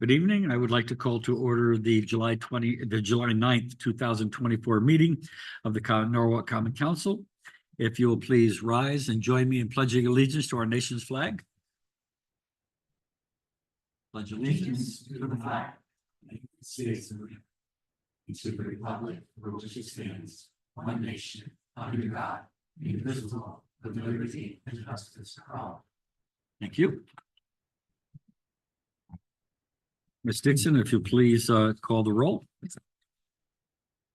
Good evening. I would like to call to order the July 9th, 2024 meeting of the Norwalk Common Council. If you will please rise and join me in pledging allegiance to our nation's flag. Pledge allegiance to the flag of the United States of America, and to the republic for which it stands, one nation, under God, indivisible, with liberty and justice for all. Thank you. Ms. Dixon, if you please call the roll.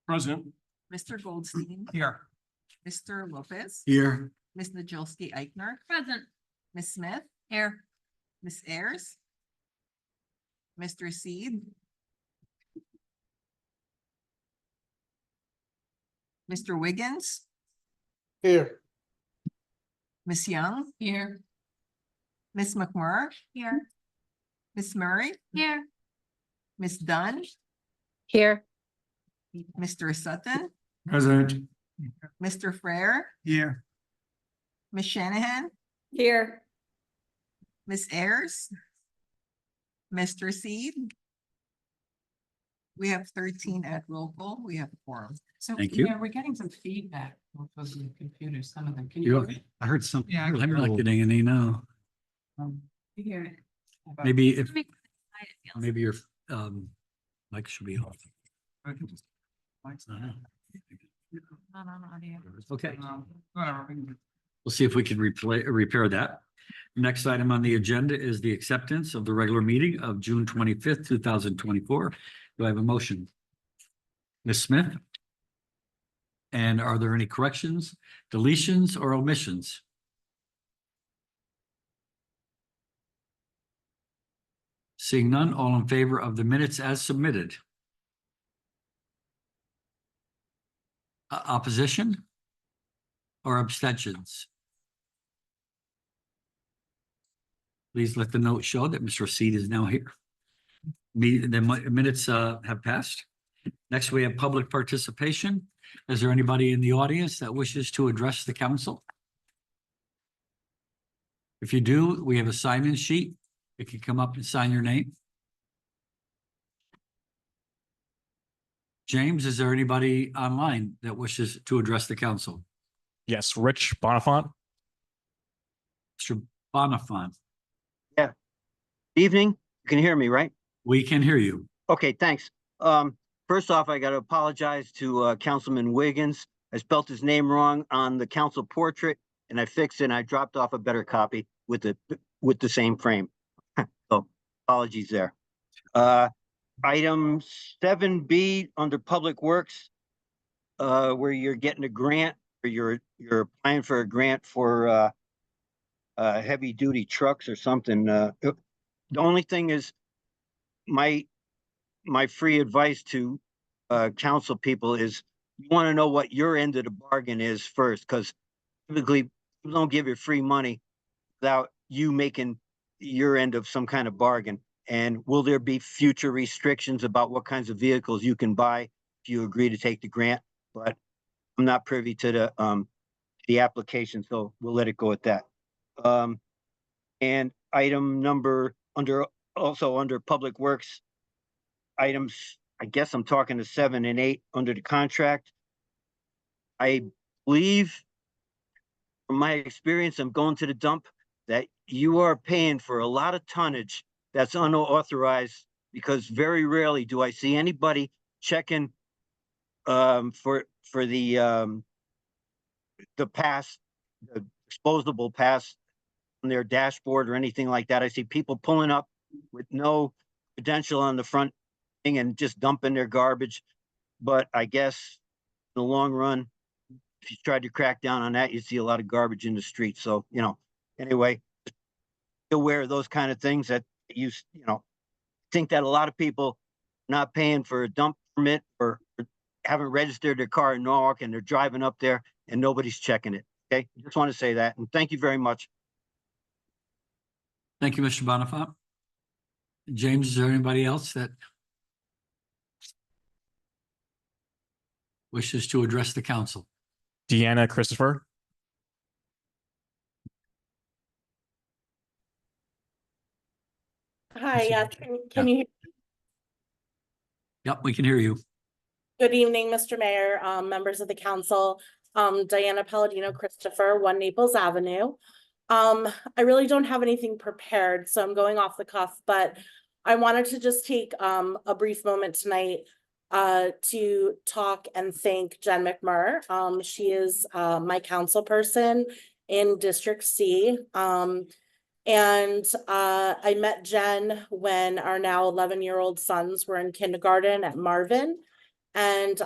Present. Mr. Goldstein, Here. Mr. Lopez, Here. Ms. Najolski Eichner, Present. Ms. Smith, Here. Ms. Ayers, Mr. Seed, Mr. Wiggins, Here. Ms. Young, Here. Ms. McMurray, Here. Ms. Murray, Here. Ms. Dunn, Here. Mr. Sutton, Present. Mr. Frere, Here. Ms. Shanahan, Here. Ms. Ayers, Mr. Seed. We have 13 at roll call. We have a quorum. So, Thank you. We're getting some feedback on those computers, some of them. Can You, you hear I heard something. Yeah, I'm not getting any now. you hear it? Maybe if, maybe your mic should be off. I don't know. Not on audio. Okay, Whatever. we'll see if we can repair that. Next item on the agenda is the acceptance of the regular meeting of June 25th, 2024. Do I have a motion? Ms. Smith? And are there any corrections, deletions, or omissions? Seeing none, all in favor of the minutes as submitted? Opposition? Or abstentions? Please let the note show that Mr. Seed is now here. The minutes have passed. Next, we have public participation. Is there anybody in the audience that wishes to address the council? If you do, we have a sign-in sheet. If you come up and sign your name. James, is there anybody online that wishes to address the council? Yes, Rich Bonifant. Mr. Bonifant, Evening, you can hear me, right? we can hear you. Okay, thanks. First off, I got to apologize to Councilman Wiggins. I spelt his name wrong on the council portrait, and I fixed it, and I dropped off a better copy with the same frame. So apologies there. Item 7B under Public Works, where you're getting a grant, or you're applying for a grant for heavy duty trucks or something. The only thing is my free advice to council people is you want to know what your end of the bargain is first, because typically people don't give you free money without you making your end of some kind of bargain. And will there be future restrictions about what kinds of vehicles you can buy if you agree to take the grant? But I'm not privy to the application, so we'll let it go at that. And item number under Public Works, items, I guess I'm talking to 7 and 8 under the contract. I believe from my experience, I'm going to the dump, that you are paying for a lot of tonnage that's unauthorized, because very rarely do I see anybody checking for the pass, the disposable pass on their dashboard or anything like that. I see people pulling up with no credential on the front thing and just dumping their garbage. But I guess in the long run, if you tried to crack down on that, you see a lot of garbage in the street. So, anyway, be aware of those kind of things that think that a lot of people not paying for a dump permit or haven't registered their car in Norwalk, and they're driving up there and nobody's checking it. Okay, just want to say that, and thank you very much. Thank you, Mr. Bonifant. James, is there anybody else that wishes to address the council? Deanna Christopher. Hi, yeah, can you Yep, we can hear you. Good evening, Mr. Mayor, members of the council. Diana Palladino Christopher, 1 Naples Avenue. I really don't have anything prepared, so I'm going off the cuff, but I wanted to just take a brief moment tonight to talk and thank Jen McMurr. She is my council person in District C. And I met Jen when our now 11-year-old sons were in kindergarten at Marvin. And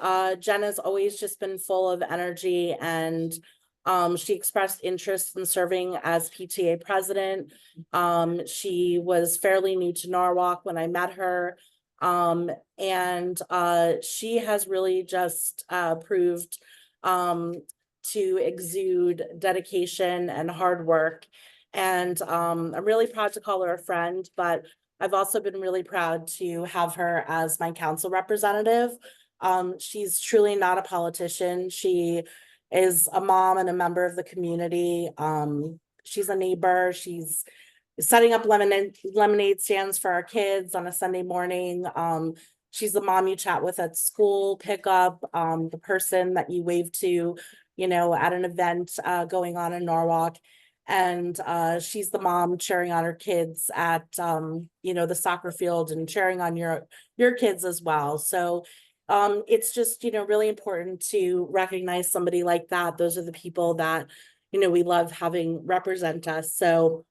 Jen has always just been full of energy, and she expressed interest in serving as PTA president. She was fairly new to Norwalk when I met her. And she has really just proved to exude dedication and hard work. And I'm really proud to call her a friend, but I've also been really proud to have her as my council representative. She's truly not a politician. She is a mom and a member of the community. She's a neighbor. She's setting up lemonade stands for our kids on a Sunday morning. She's the mom you chat with at school, pickup, the person that you wave to, you know, at an event going on in Norwalk. And she's the mom cheering on her kids at, you know, the soccer field and cheering on your kids as well. So it's just, you know, really important to recognize somebody like that. Those are the people that, you know, we love having represent us. So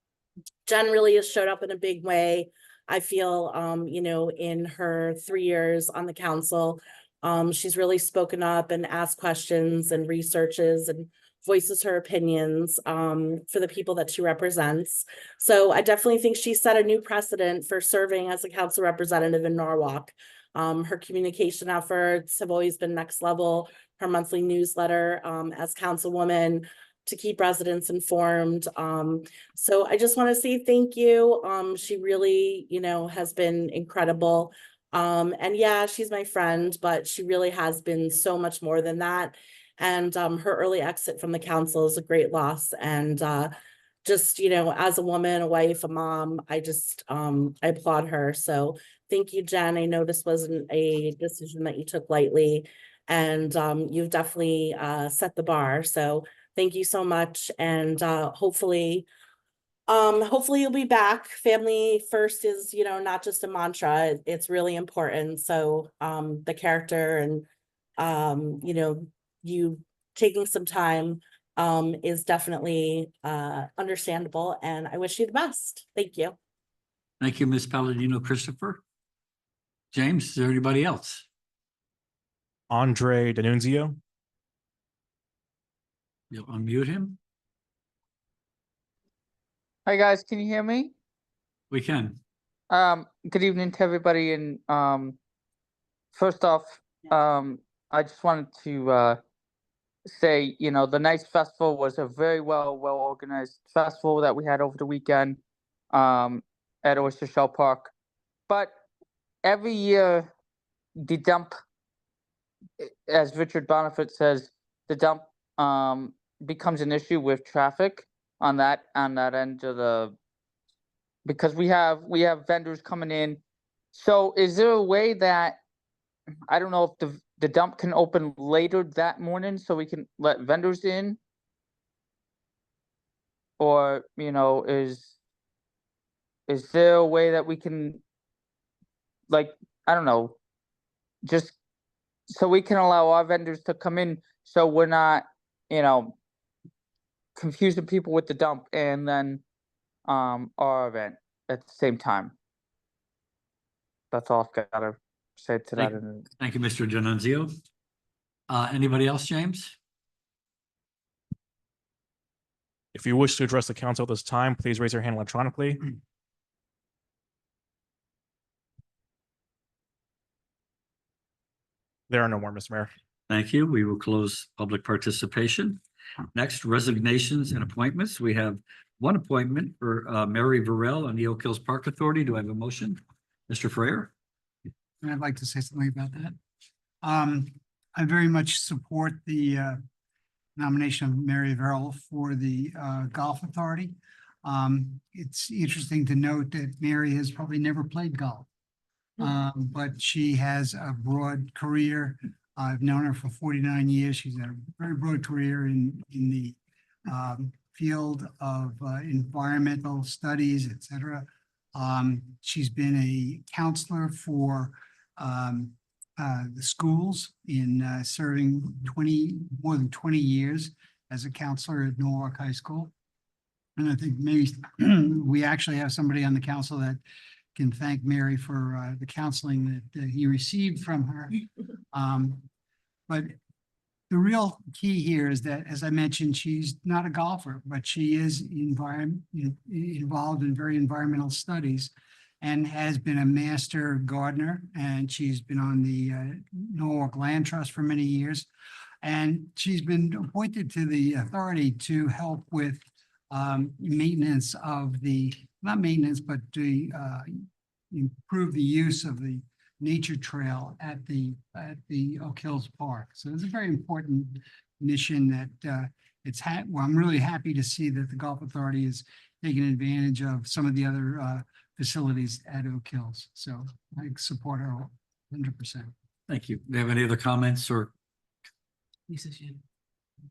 Jen really has showed up in a big way. I feel, you know, in her 3 years on the council, she's really spoken up and asked questions and researches and voices her opinions for the people that she represents. So I definitely think she set a new precedent for serving as a council representative in Norwalk. Her communication efforts have always been next level. Her monthly newsletter as councilwoman to keep residents informed. So I just want to say thank you. She really, you know, has been incredible. And yeah, she's my friend, but she really has been so much more than that. And her early exit from the council is a great loss. And just, you know, as a woman, a wife, a mom, I just, I applaud her. So thank you, Jen. I know this wasn't a decision that you took lightly, and you've definitely set the bar. So thank you so much. And hopefully you'll be back. Family first is, you know, not just a mantra, it's really important. So the character and you know, you taking some time is definitely understandable, and I wish you the best. Thank you. Thank you, Ms. Palladino Christopher. James, is there anybody else? Andre D'Annunzio. You'll unmute him. Hi, guys. Can you hear me? We can. Good evening to everybody. And first off, I just wanted to say, you know, the Nice Festival was a very well organized festival that we had over the weekend at Oyster Shell Park. But every year, the dump, as Richard Bonifant says, the dump becomes an issue with traffic on that end of the, because we have vendors coming in. So is there a way that, I don't know if the dump can open later that morning so we can let vendors in? Or, you know, is there a way that we can, like, I don't know, just so we can allow our vendors to come in so we're not, you know, confusing people with the dump and then our event at the same time? That's all I've got to say to that. Thank you, Mr. D'Annunzio. Anybody else, James? If you wish to address the council at this time, please raise your hand electronically. There are no more, Mr. Mayor. Thank you. We will close public participation. Next, resignations and appointments. We have one appointment for Mary Varel on the Oak Hills Park Authority. Do I have a motion? Mr. Freyer? I'd like to say something about that. I very much support the nomination of Mary Verrill for the Golf Authority. It's interesting to note that Mary has probably never played golf. But she has a broad career. I've known her for 49 years. She's had a very broad career in the field of environmental studies, et cetera. She's been a counselor for the schools in serving more than 20 years as a counselor at Norwalk High School. And I think maybe we actually have somebody on the council that can thank Mary for the counseling that he received from her. But the real key here is that, as I mentioned, she's not a golfer, but she is involved in very environmental studies and has been a master gardener. And she's been on the Norwalk Land Trust for many years. And she's been appointed to the authority to help with maintenance of not maintenance, but to improve the use of the nature trail at the Oak Hills Park. So it's a very important mission that well, I'm really happy to see that the Golf Authority is taking advantage of some of the other facilities at Oak Hills. So I support her 100%. Thank you. Do you have any other comments or, Lisa Shin.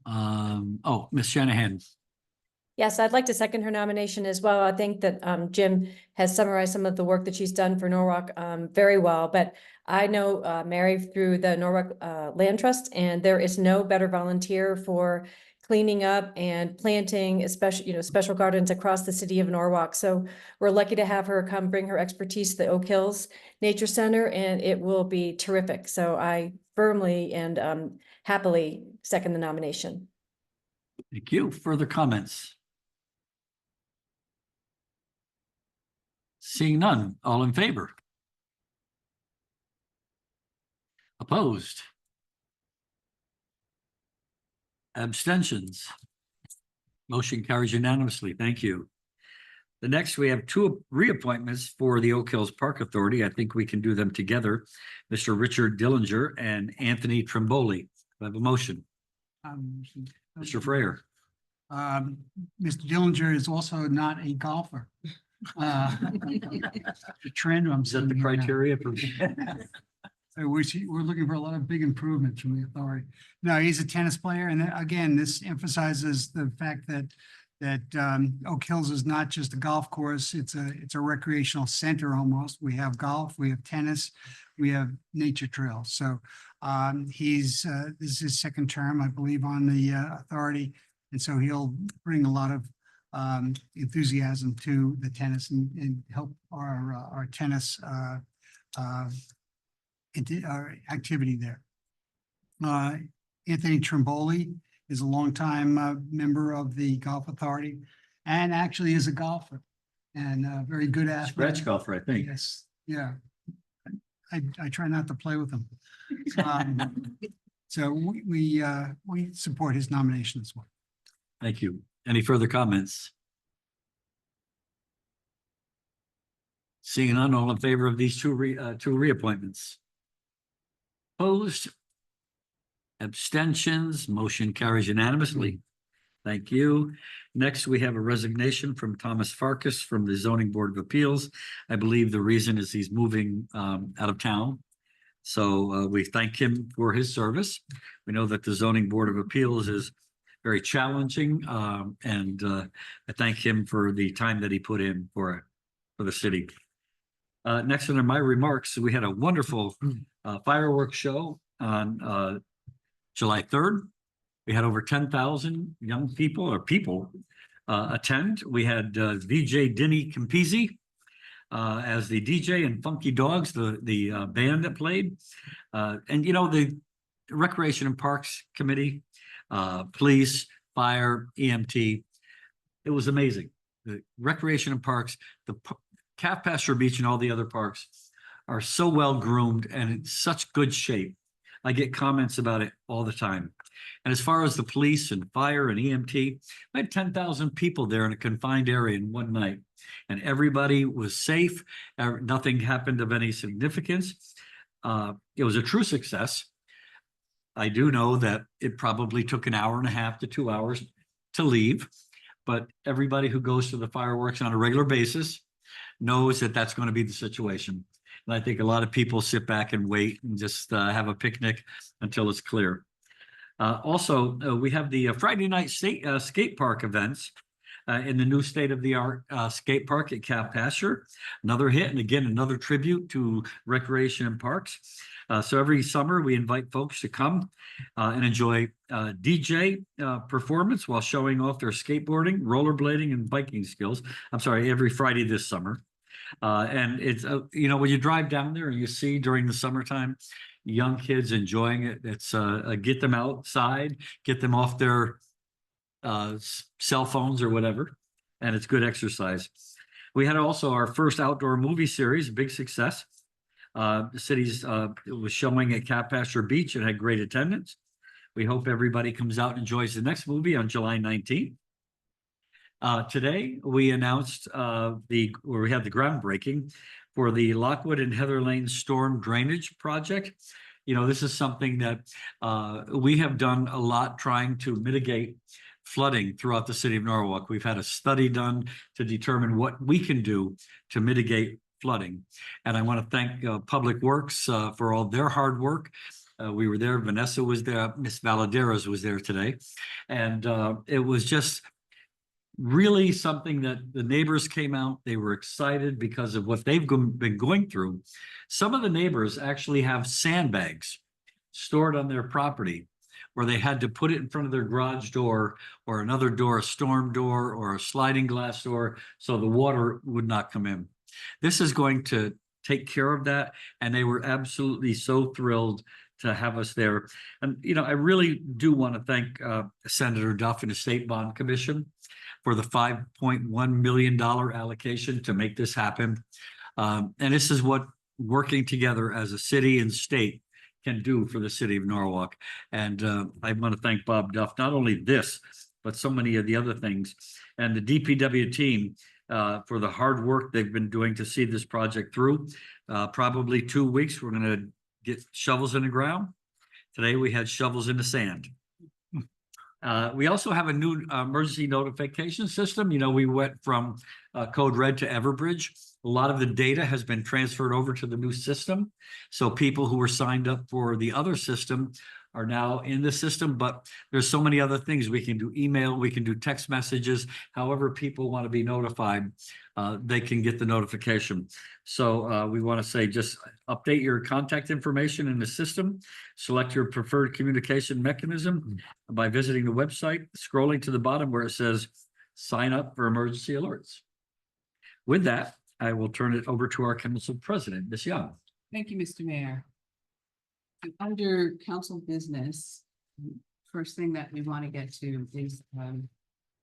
oh, Ms. Shanahan? Yes, I'd like to second her nomination as well. I think that Jim has summarized some of the work that she's done for Norwalk very well, but I know Mary through the Norwalk Land Trust, and there is no better volunteer for cleaning up and planting, especially, special gardens across the city of Norwalk. So we're lucky to have her come bring her expertise to the Oak Hills Nature Center, and it will be terrific. So I firmly and happily second the nomination. Thank you. Further comments? Seeing none, all in favor? Opposed? Abstentions? Motion carries unanimously. Thank you. The next, we have two reappointments for the Oak Hills Park Authority. I think we can do them together. Mr. Richard Dillinger and Anthony Trimboli. I have a motion. Mr. Freyer. Mr. Dillinger is also not a golfer. The trend I'm Is that seeing the here now. criteria for? So we're looking for a lot of big improvements from the authority. No, he's a tennis player, and again, this emphasizes the fact that Oak Hills is not just a golf course; it's a recreational center almost. We have golf, we have tennis, we have nature trails. So this is his second term, I believe, on the authority, and so he'll bring a lot of enthusiasm to the tennis and help our tennis activity there. Anthony Trimboli is a longtime member of the Golf Authority and actually is a golfer and a very good athlete. Scratch golfer, I think. Yes, yeah. I try not to play with him. So we support his nomination as well. Thank you. Any further comments? Seeing none, all in favor of these two reappointments? Opposed? Abstentions? Motion carries unanimously. Thank you. Next, we have a resignation from Thomas Farkas from the Zoning Board of Appeals. I believe the reason is he's moving out of town. So we thank him for his service. We know that the Zoning Board of Appeals is very challenging, and I thank him for the time that he put in for the city. Next, under my remarks, we had a wonderful fireworks show on July 3rd. We had over 10,000 young people attend. We had VJ Denny Campisi as the DJ, and Funky Dogs, the band that played. And the Recreation and Parks Committee, police, fire, EMT. It was amazing. The Recreation and Parks, the Calf Pasture Beach and all the other parks are so well groomed and in such good shape. I get comments about it all the time. And as far as the police and fire and EMT, I had 10,000 people there in a confined area in one night, and everybody was safe. Nothing happened of any significance. It was a true success. I do know that it probably took an hour and a half to 2 hours to leave, but everybody who goes to the fireworks on a regular basis knows that that's going to be the situation. And I think a lot of people sit back and wait and just have a picnic until it's clear. Also, we have the Friday night skate park events in the new state-of-the-art skate park at Cap Pasture. Another hit, and again, another tribute to recreation and parks. So every summer, we invite folks to come and enjoy DJ performance while showing off their skateboarding, rollerblading, and biking skills. I'm sorry, every Friday this summer. And it's, when you drive down there and you see during the summertime, young kids enjoying it, it's get them outside, get them off their cell phones or whatever, and it's good exercise. We had also our first outdoor movie series, a big success. The city's it was showing at Cap Pasture Beach and had great attendance. We hope everybody comes out and enjoys the next movie on July 19th. Today, we announced we had the groundbreaking for the Lockwood and Heather Lane Storm Drainage Project. This is something that we have done a lot trying to mitigate flooding throughout the city of Norwalk. We've had a study done to determine what we can do to mitigate flooding. And I want to thank Public Works for all their hard work. We were there, Vanessa was there, Miss Valaderas was there today. And it was just really something that the neighbors came out, they were excited because of what they've been going through. Some of the neighbors actually have sandbags stored on their property where they had to put it in front of their garage door or another door, a storm door or a sliding glass door, so the water would not come in. This is going to take care of that, and they were absolutely so thrilled to have us there. And, I really do want to thank Senator Duff and the State Bond Commission for the $5.1 million allocation to make this happen. And this is what working together as a city and state can do for the city of Norwalk. And I want to thank Bob Duff, not only this, but so many of the other things, and the DPW team for the hard work they've been doing to see this project through. Probably 2 weeks, we're going to get shovels in the ground. Today, we had shovels in the sand. We also have a new emergency notification system. We went from Code Red to Everbridge. A lot of the data has been transferred over to the new system. So people who were signed up for the other system are now in the system, but there's so many other things. We can do email, we can do text messages, however people want to be notified, they can get the notification. So we want to say, just update your contact information in the system, select your preferred communication mechanism by visiting the website, scrolling to the bottom where it says, sign up for emergency alerts. With that, I will turn it over to our council president, Ms. Young. Thank you, Mr. Mayor. Under council business, first thing that we want to get to is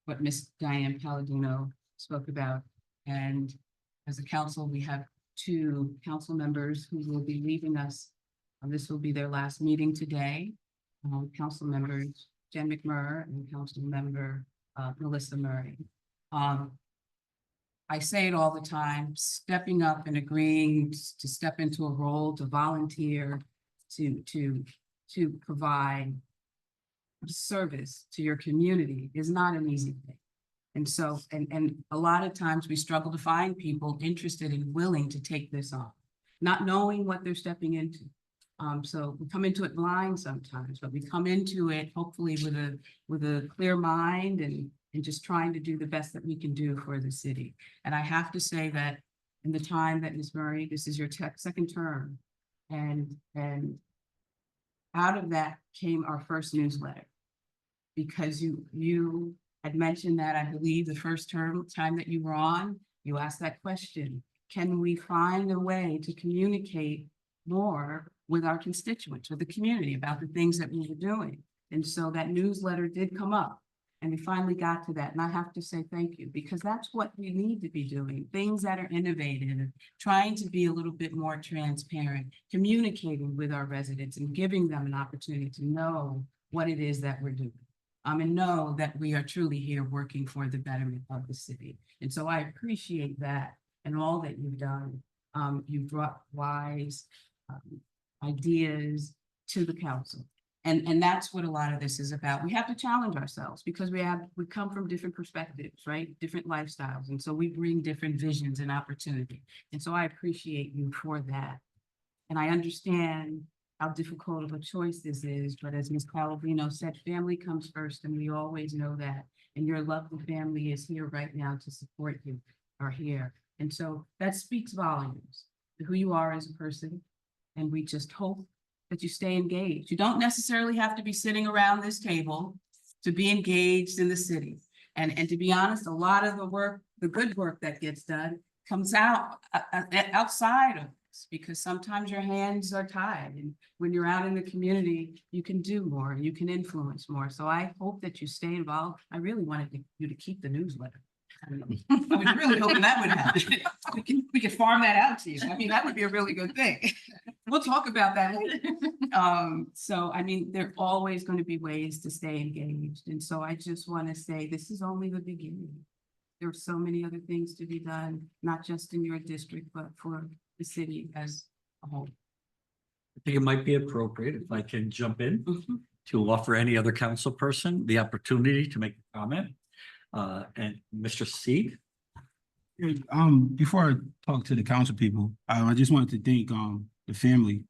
what Ms. Diane Palladino spoke about. And as a council, we have 2 council members who will be leaving us. This will be their last meeting today. Council members Jen McMurray and Council member Melissa Murray. I say it all the time, stepping up and agreeing to step into a role, to volunteer, to provide service to your community is not an easy thing. And so, and a lot of times we struggle to find people interested and willing to take this on, not knowing what they're stepping into. So we come into it blind sometimes, but we come into it hopefully with a clear mind and just trying to do the best that we can do for the city. And I have to say that in the time that Ms. Murray, this is your second term, and out of that came our first newsletter, because you had mentioned that, I believe, the first time that you were on, you asked that question: can we find a way to communicate more with our constituents, with the community, about the things that we were doing? And so that newsletter did come up, and we finally got to that. And I have to say thank you, because that's what we need to be doing. Things that are innovative, trying to be a little bit more transparent, communicating with our residents and giving them an opportunity to know what it is that we're doing. And know that we are truly here working for the betterment of the city. And so I appreciate that and all that you've done. You've brought wise ideas to the council. And that's what a lot of this is about. We have to challenge ourselves because we come from different perspectives, right? Different lifestyles. And so we bring different visions and opportunity. And so I appreciate you for that. And I understand how difficult of a choice this is, but as Ms. Palladino said, family comes first, and we always know that. And your lovely family is here right now to support you, are here. And so that speaks volumes to who you are as a person. And we just hope that you stay engaged. You don't necessarily have to be sitting around this table to be engaged in the city. And to be honest, a lot of the work, the good work that gets done comes out outside of this, because sometimes your hands are tied. And when you're out in the community, you can do more and you can influence more. So I hope that you stay involved. I really wanted you to keep the newsletter. I was really hoping that would happen. We could farm that out to you. I mean, that would be a really good thing. We'll talk about that later. So, I mean, there are always going to be ways to stay engaged. And so I just want to say, this is only the beginning. There are so many other things to be done, not just in your district, but for the city as a whole. I think it might be appropriate if I can jump in to offer any other council person the opportunity to make a comment. And Mr. Seed. Before I talk to the council people, I just wanted to thank the family.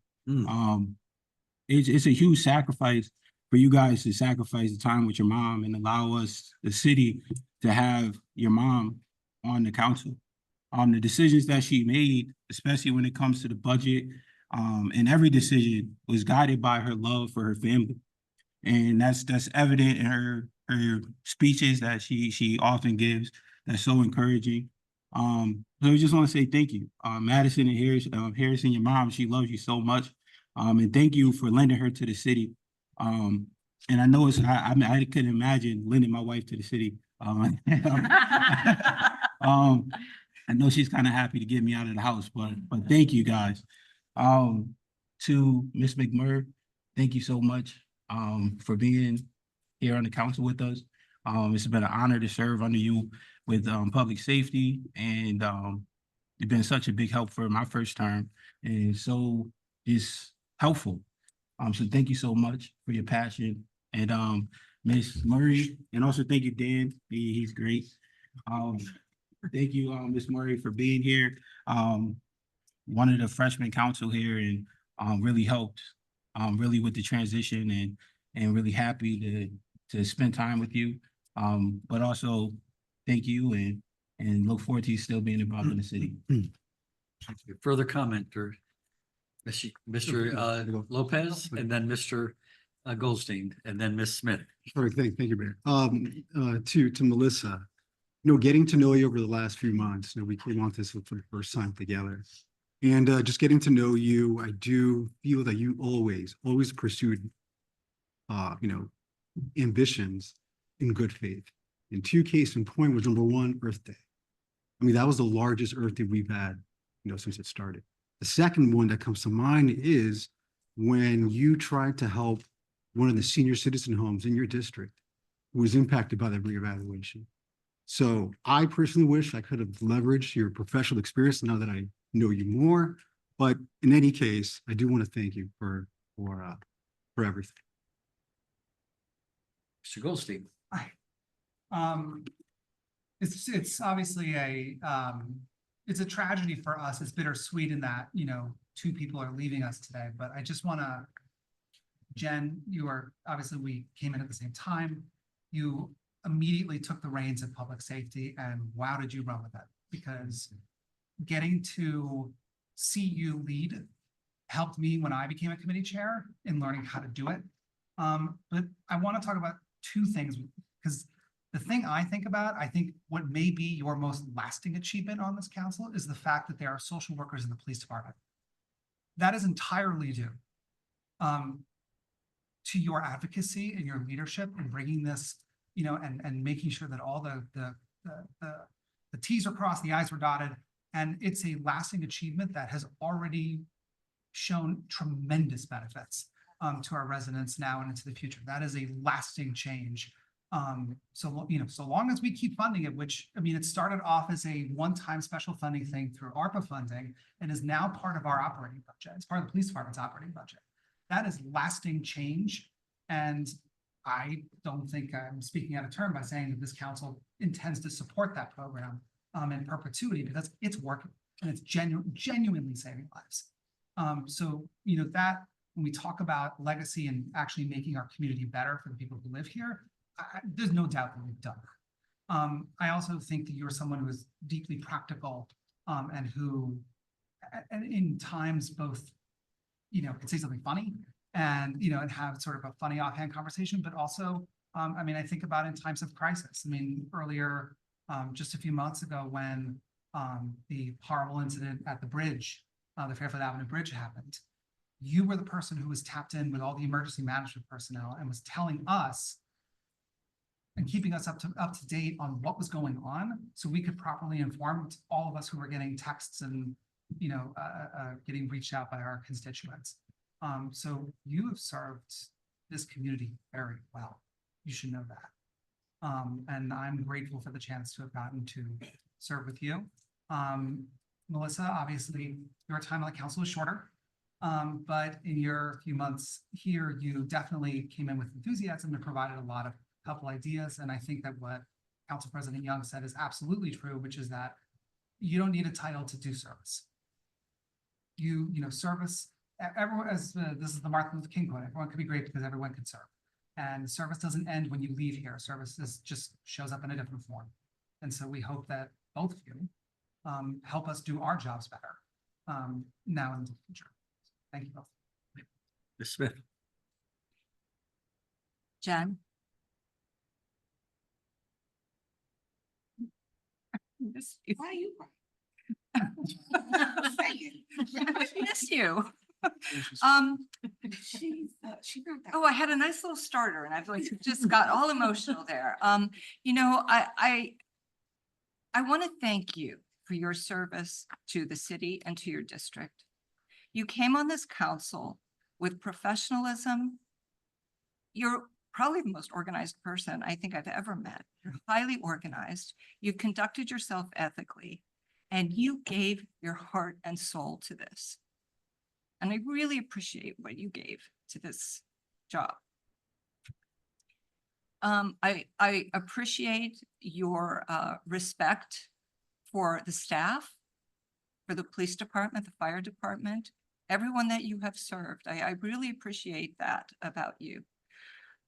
It's a huge sacrifice for you guys to sacrifice the time with your mom and allow us, the city, to have your mom on the council. The decisions that she made, especially when it comes to the budget, and every decision was guided by her love for her family. And that's evident in her speeches that she often gives. That's so encouraging. So I just want to say thank you. Madison and Harrison, your mom, she loves you so much. And thank you for lending her to the city. And I know I couldn't imagine lending my wife to the city. I know she's kind of happy to get me out of the house, but thank you guys. To Ms. McMurray, thank you so much for being here on the council with us. It's been an honor to serve under you with public safety, and you've been such a big help for my first term, and so it's helpful. So thank you so much for your passion, and Ms. Murray, and also thank you, Dan. He's great. Thank you, Ms. Murray, for being here. One of the freshman council here, and really helped really with the transition, and really happy to spend time with you. But also thank you, and look forward to you still being involved in the city. Further comment, or Mr. Lopez, and then Mr. Goldstein, and then Ms. Smith. Sure, thank you, Mayor. To Melissa, getting to know you over the last few months, we came on this for the first time together. And just getting to know you, I do feel that you always pursued, ambitions in good faith. And two case in point was number one, Earth Day. I mean, that was the largest Earth Day we've had, since it started. The second one that comes to mind is when you tried to help one of the senior citizen homes in your district who was impacted by the reevaluation. So I personally wish I could have leveraged your professional experience now that I know you more. But in any case, I do want to thank you for everything. Mr. Goldstein. It's obviously it's a tragedy for us. It's bittersweet in that, two people are leaving us today, but I just want to, Jen, we came in at the same time. You immediately took the reins of public safety, and wow, did you run with that? Because getting to see you lead helped me when I became a committee chair in learning how to do it. But I want to talk about two things, because the thing I think what may be your most lasting achievement on this council is the fact that there are social workers in the police department. That is entirely due to your advocacy and your leadership in bringing this, and making sure that all the T's are crossed, the I's were dotted. And it's a lasting achievement that has already shown tremendous benefits to our residents now and into the future. That is a lasting change. So long as we keep funding it, which, it started off as a one-time special funding thing through ARPA funding and is now part of our operating budget. It's part of the police department's operating budget. That is lasting change And I don't think I'm speaking out of turn by saying that this council intends to support that program in perpetuity because it's working and it's genuinely saving lives. So, you know, that when we talk about legacy and actually making our community better for the people who live here, there's no doubt that we've done that. I also think that you're someone who is deeply practical and who, and in times both, you know, can say something funny and, you know, and have sort of a funny offhand conversation, but also, I mean, I think about in times of crisis. I mean, earlier, just a few months ago when the horrible incident at the bridge, the Fairfield Avenue Bridge happened, you were the person who was tapped in with all the emergency management personnel and was telling us and keeping us up to date on what was going on so we could properly inform all of us who were getting texts and, you know, getting reached out by our constituents. So you have served this community very well. You should know that. And I'm grateful for the chance to have gotten to serve with you. Melissa, obviously your time on the council is shorter, but in your few months here, you definitely came in with enthusiasm and provided a lot of helpful ideas. And I think that what Council President Young said is absolutely true, which is that you don't need a title to do service. You know, service, everyone, as this is the Martin Luther King quote, everyone can be great because everyone can serve. And service doesn't end when you leave here. Service just shows up in a different form. And so we hope that both of you help us do our jobs better now and in the future. Thank you both. Ms. Smith. Jen? Why you? I miss you. Oh, I had a nice little starter and I've like just got all emotional there. You know, I want to thank you for your service to the city and to your district. You came on this council with professionalism. You're probably the most organized person I think I've ever met. You're highly organized. You conducted yourself ethically, and you gave your heart and soul to this. And I really appreciate what you gave to this job. I appreciate your respect for the staff, for the police department, the fire department, everyone that you have served. I really appreciate that about you.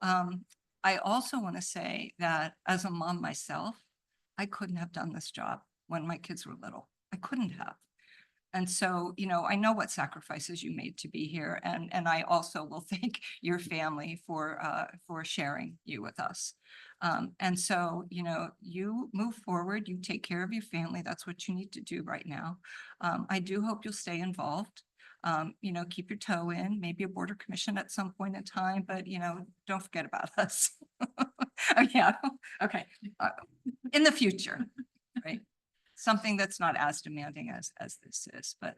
I also want to say that as a mom myself, I couldn't have done this job when my kids were little. I couldn't have. And so, you know, I know what sacrifices you made to be here. And I also will thank your family for sharing you with us. And so, you know, you move forward, you take care of your family. That's what you need to do right now. I do hope you'll stay involved. You know, keep your toe in, maybe a border commission at some point in time, but, you know, don't forget about us. Oh, yeah, okay. In the future, right? Something that's not as demanding as this is, but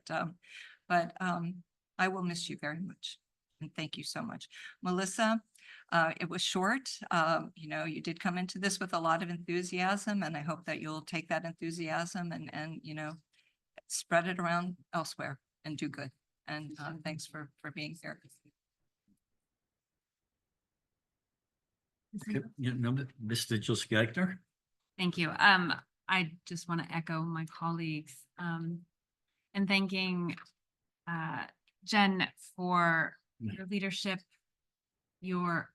I will miss you very much. And thank you so much. Melissa, it was short. You know, you did come into this with a lot of enthusiasm, and I hope that you'll take that enthusiasm and you know, spread it around elsewhere and do good. And thanks for being here. Mr. Jill Gagner. Thank you. I just want to echo my colleagues and thanking Jen for your leadership, your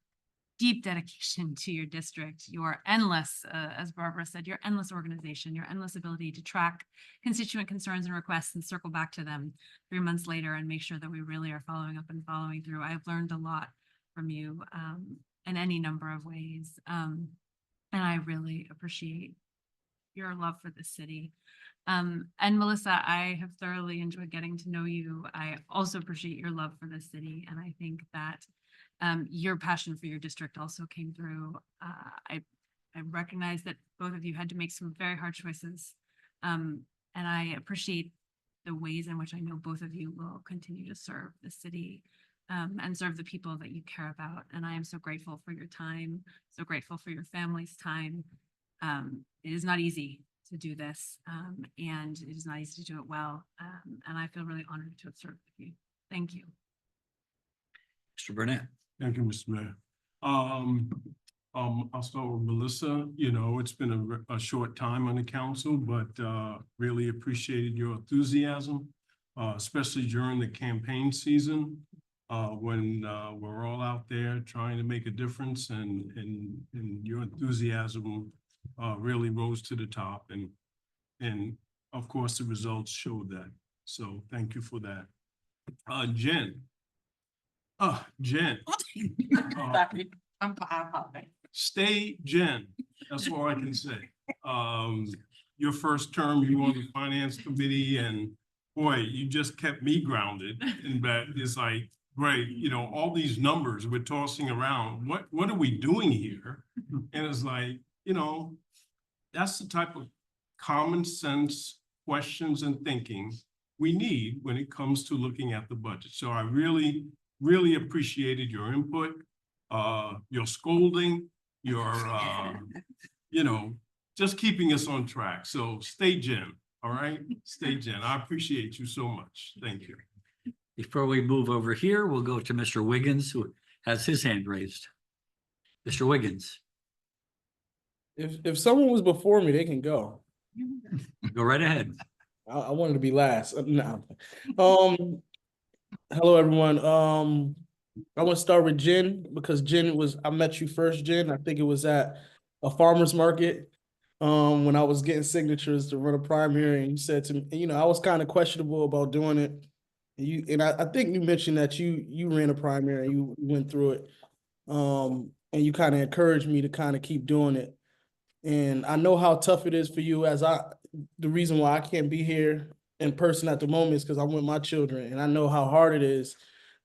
deep dedication to your district, your endless, as Barbara said, your endless organization, your endless ability to track constituent concerns and requests and circle back to them 3 months later and make sure that we really are following up and following through. I've learned a lot from you in any number of ways. And I really appreciate your love for the city. And Melissa, I have thoroughly enjoyed getting to know you. I also appreciate your love for the city. And I think that your passion for your district also came through. I recognize that both of you had to make some very hard choices. And I appreciate the ways in which I know both of you will continue to serve the city and serve the people that you care about. And I am so grateful for your time, so grateful for your family's time. It is not easy to do this, and it is not easy to do it well. And I feel really honored to have served with you. Thank you. Mr. Burnett. Thank you, Mr. Mayor. I'll start with Melissa. You know, it's been a short time on the council, but really appreciated your enthusiasm, especially during the campaign season, when we're all out there trying to make a difference, and your enthusiasm really rose to the top, and of course the results showed that. So thank you for that. Jen. Jen. Sorry, I apologize. Stay Jen, that's all I can say. Your first term, you were on the finance committee, and boy, you just kept me grounded in that. It's like, great, you know, all these numbers we're tossing around, what are we doing here? And it's like, you know, that's the type of common sense questions and thinking we need when it comes to looking at the budget. So I really, really appreciated your input, your scolding, your, you know, just keeping us on track. So stay Jen, all right? Stay Jen. I appreciate you so much. Thank you. Before we move over here, we'll go to Mr. Wiggins, who has his hand raised. Mr. Wiggins, If someone was before me, they can go. go right ahead. I wanted to be last. No. Hello everyone. I want to start with Jen because I met you first, Jen. I think it was at a farmer's market. When I was getting signatures to run a primary, and you said to me, you know, I was kind of questionable about doing it. I think you mentioned that you ran a primary, you went through it. And you kind of encouraged me to kind of keep doing it. And I know how tough it is for you, the reason why I can't be here in person at the moment is because I'm with my children, and I know how hard it is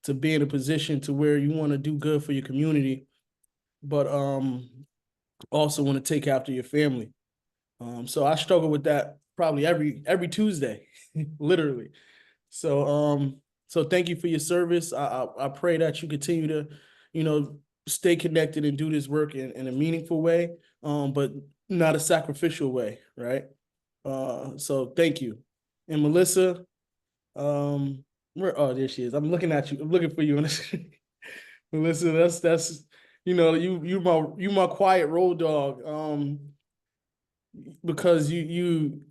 to be in a position to where you want to do good for your community, but also want to take after your family. So I struggle with that probably every Tuesday, literally. So thank you for your service. I pray that you continue to, you know, stay connected and do this work in a meaningful way, but not a sacrificial way, right? So thank you. And Melissa, there she is. I'm looking at you. I'm looking for you. Melissa, that's you know, you my quiet road dog. Because you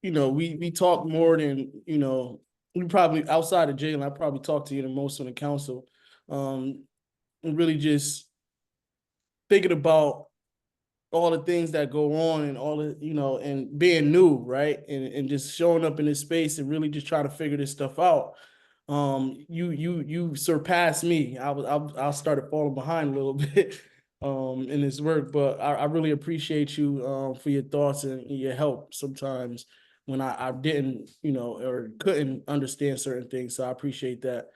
know, we talk more than, you know, we probably outside of jail, I probably talk to you the most on the council. And really just thinking about all the things that go on and all the, you know, and being new, right? And just showing up in this space and really just trying to figure this stuff out. You surpassed me. I started falling behind a little bit in this work, but I really appreciate you for your thoughts and your help sometimes when I didn't, you know, or couldn't understand certain things. So I appreciate that.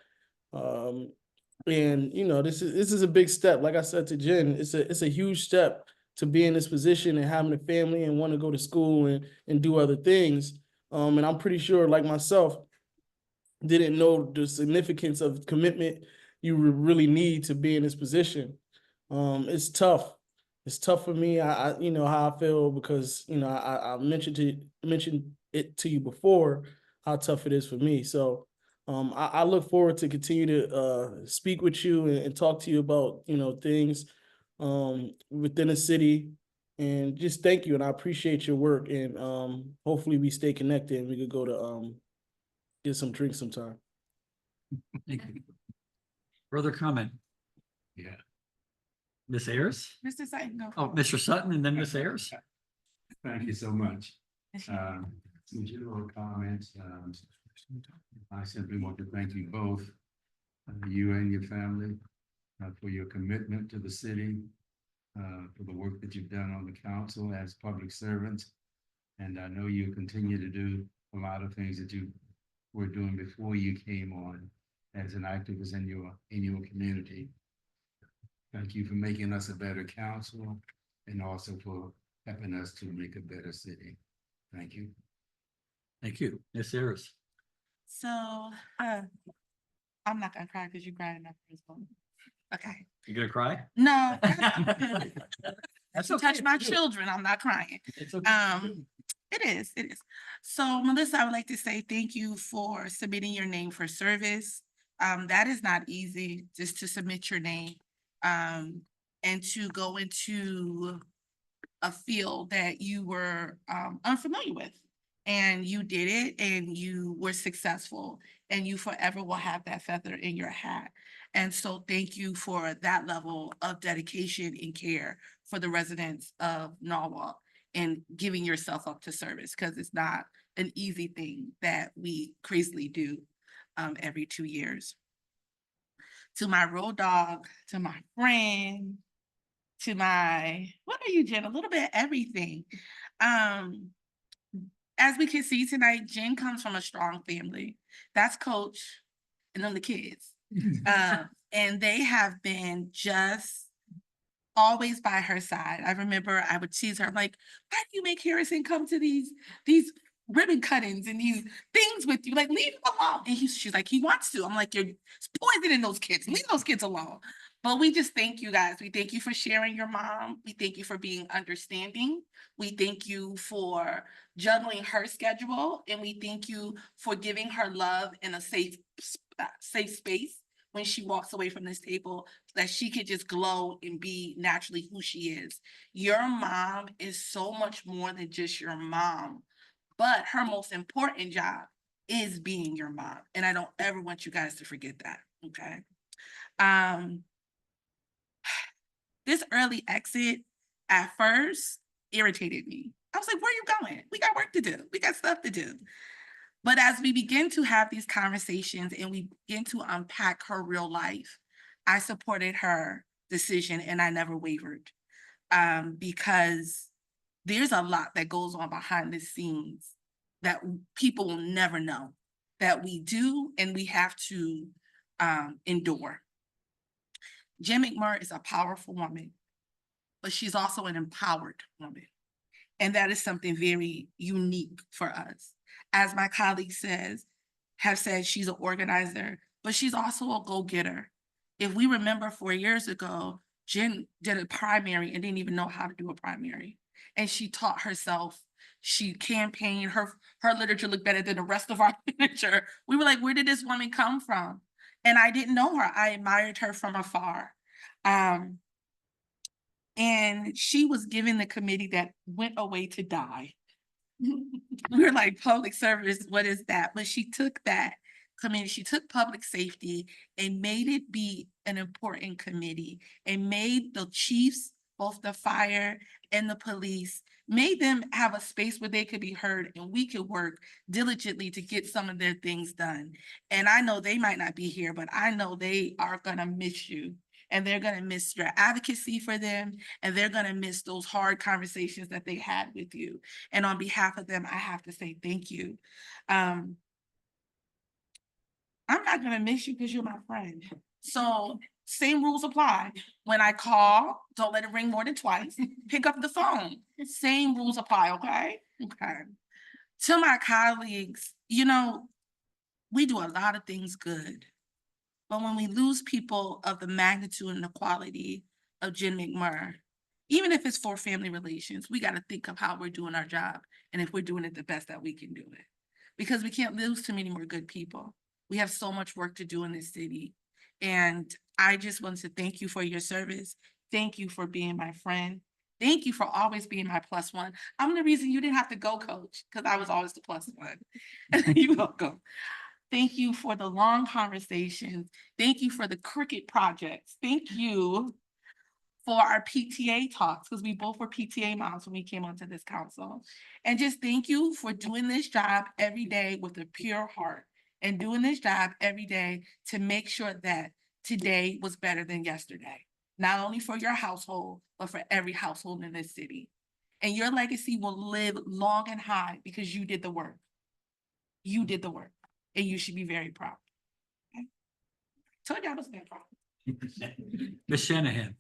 And you know, this is a big step. Like I said to Jen, it's a huge step to be in this position and having a family and want to go to school and do other things. And I'm pretty sure, like myself, didn't know the significance of commitment you really need to be in this position. It's tough. It's tough for me. I you know how I feel because, you know, I mentioned it to you before how tough it is for me. So I look forward to continue to speak with you and talk to you about, you know, things within the city, and just thank you. And I appreciate your work, and hopefully we stay connected and we could go to get some drinks sometime. Thank you. Further comment? Yeah. Ms. Ayers? Mr. Sutton, go. Oh, Mr. Sutton and then Ms. Ayers? Thank you so much. Some general comments. I simply want to thank you both, you and your family, for your commitment to the city, for the work that you've done on the council as public servants. And I know you continue to do a lot of things that you were doing before you came on as an activist in your community. Thank you for making us a better council and also for helping us to make a better city. Thank you. Thank you. Ms. Ayers? So, I'm not gonna cry because you cried enough for this one. Okay, You gonna cry? no. That's To okay. touch my children, I'm not crying. It's okay. It is. So Melissa, I would like to say thank you for submitting your name for service. That is not easy, just to submit your name. and to go into a field that you were unfamiliar with. And you did it and you were successful and you forever will have that feather in your hat. And so thank you for that level of dedication and care for the residents of Norwalk and giving yourself up to service, because it's not an easy thing that we crazily do every 2 years. To my road dog, to my friend, to my, what are you, Jen? A little bit of everything. As we can see tonight, Jen comes from a strong family. That's Coach and then the kids. And they have been just always by her side. I remember I would tease her, I'm like, why do you make Harrison come to these ribbon cuttings and these things with you? Like, leave him alone. And she's like, he wants to. I'm like, you're poisoning those kids. Leave those kids alone. But we just thank you guys. We thank you for sharing your mom. We thank you for being understanding. We thank you for juggling her schedule. And we thank you for giving her love in a safe space when she walks away from this table, that she could just glow and be naturally who she is. Your mom is so much more than just your mom, but her most important job is being your mom. And I don't ever want you guys to forget that, okay? This early exit at first irritated me. I was like, where are you going? We got work to do. We got stuff to do. But as we begin to have these conversations and we begin to unpack her real life, I supported her decision and I never wavered, because there's a lot that goes on behind the scenes that people will never know, that we do and we have to endure. Jen McMurray is a powerful woman, but she's also an empowered woman. And that is something very unique for us. As my colleague have said, she's an organizer, but she's also a go-getter. If we remember 4 years ago, Jen did a primary and didn't even know how to do a primary. And she taught herself, she campaigned, her literature looked better than the rest of our literature. We were like, where did this woman come from? And I didn't know her. I admired her from afar. And she was given the committee that went away to die. We were like, public service, what is that? But she took that committee, she took public safety and made it be an important committee and made the chiefs, both the fire and the police, made them have a space where they could be heard and we could work diligently to get some of their things done. And I know they might not be here, but I know they are gonna miss you. And they're gonna miss your advocacy for them. And they're gonna miss those hard conversations that they had with you. And on behalf of them, I have to say thank you. I'm not gonna miss you because you're my friend. So same rules apply. When I call, don't let it ring more than twice. Pick up the phone. Same rules apply, okay? Okay. To my colleagues, you know, we do a lot of things good. But when we lose people of the magnitude and the quality of Jen McMurray, even if it's for family relations, we got to think of how we're doing our job and if we're doing it the best that we can do it. Because we can't lose too many more good people. We have so much work to do in this city. And I just want to thank you for your service. Thank you for being my friend. Thank you for always being my plus one. I'm the reason you didn't have to go, Coach, because I was always the plus one. You're welcome. Thank you for the long conversations. Thank you for the cricket projects. Thank you for our PTA talks, because we both were PTA moms when we came onto this council. And just thank you for doing this job every day with a pure heart and doing this job every day to make sure that today was better than yesterday. Not only for your household, but for every household in this city. And your legacy will live long and high because you did the work. You did the work. And you should be very proud. Okay? Told you I was very proud. Ms. Shanahan.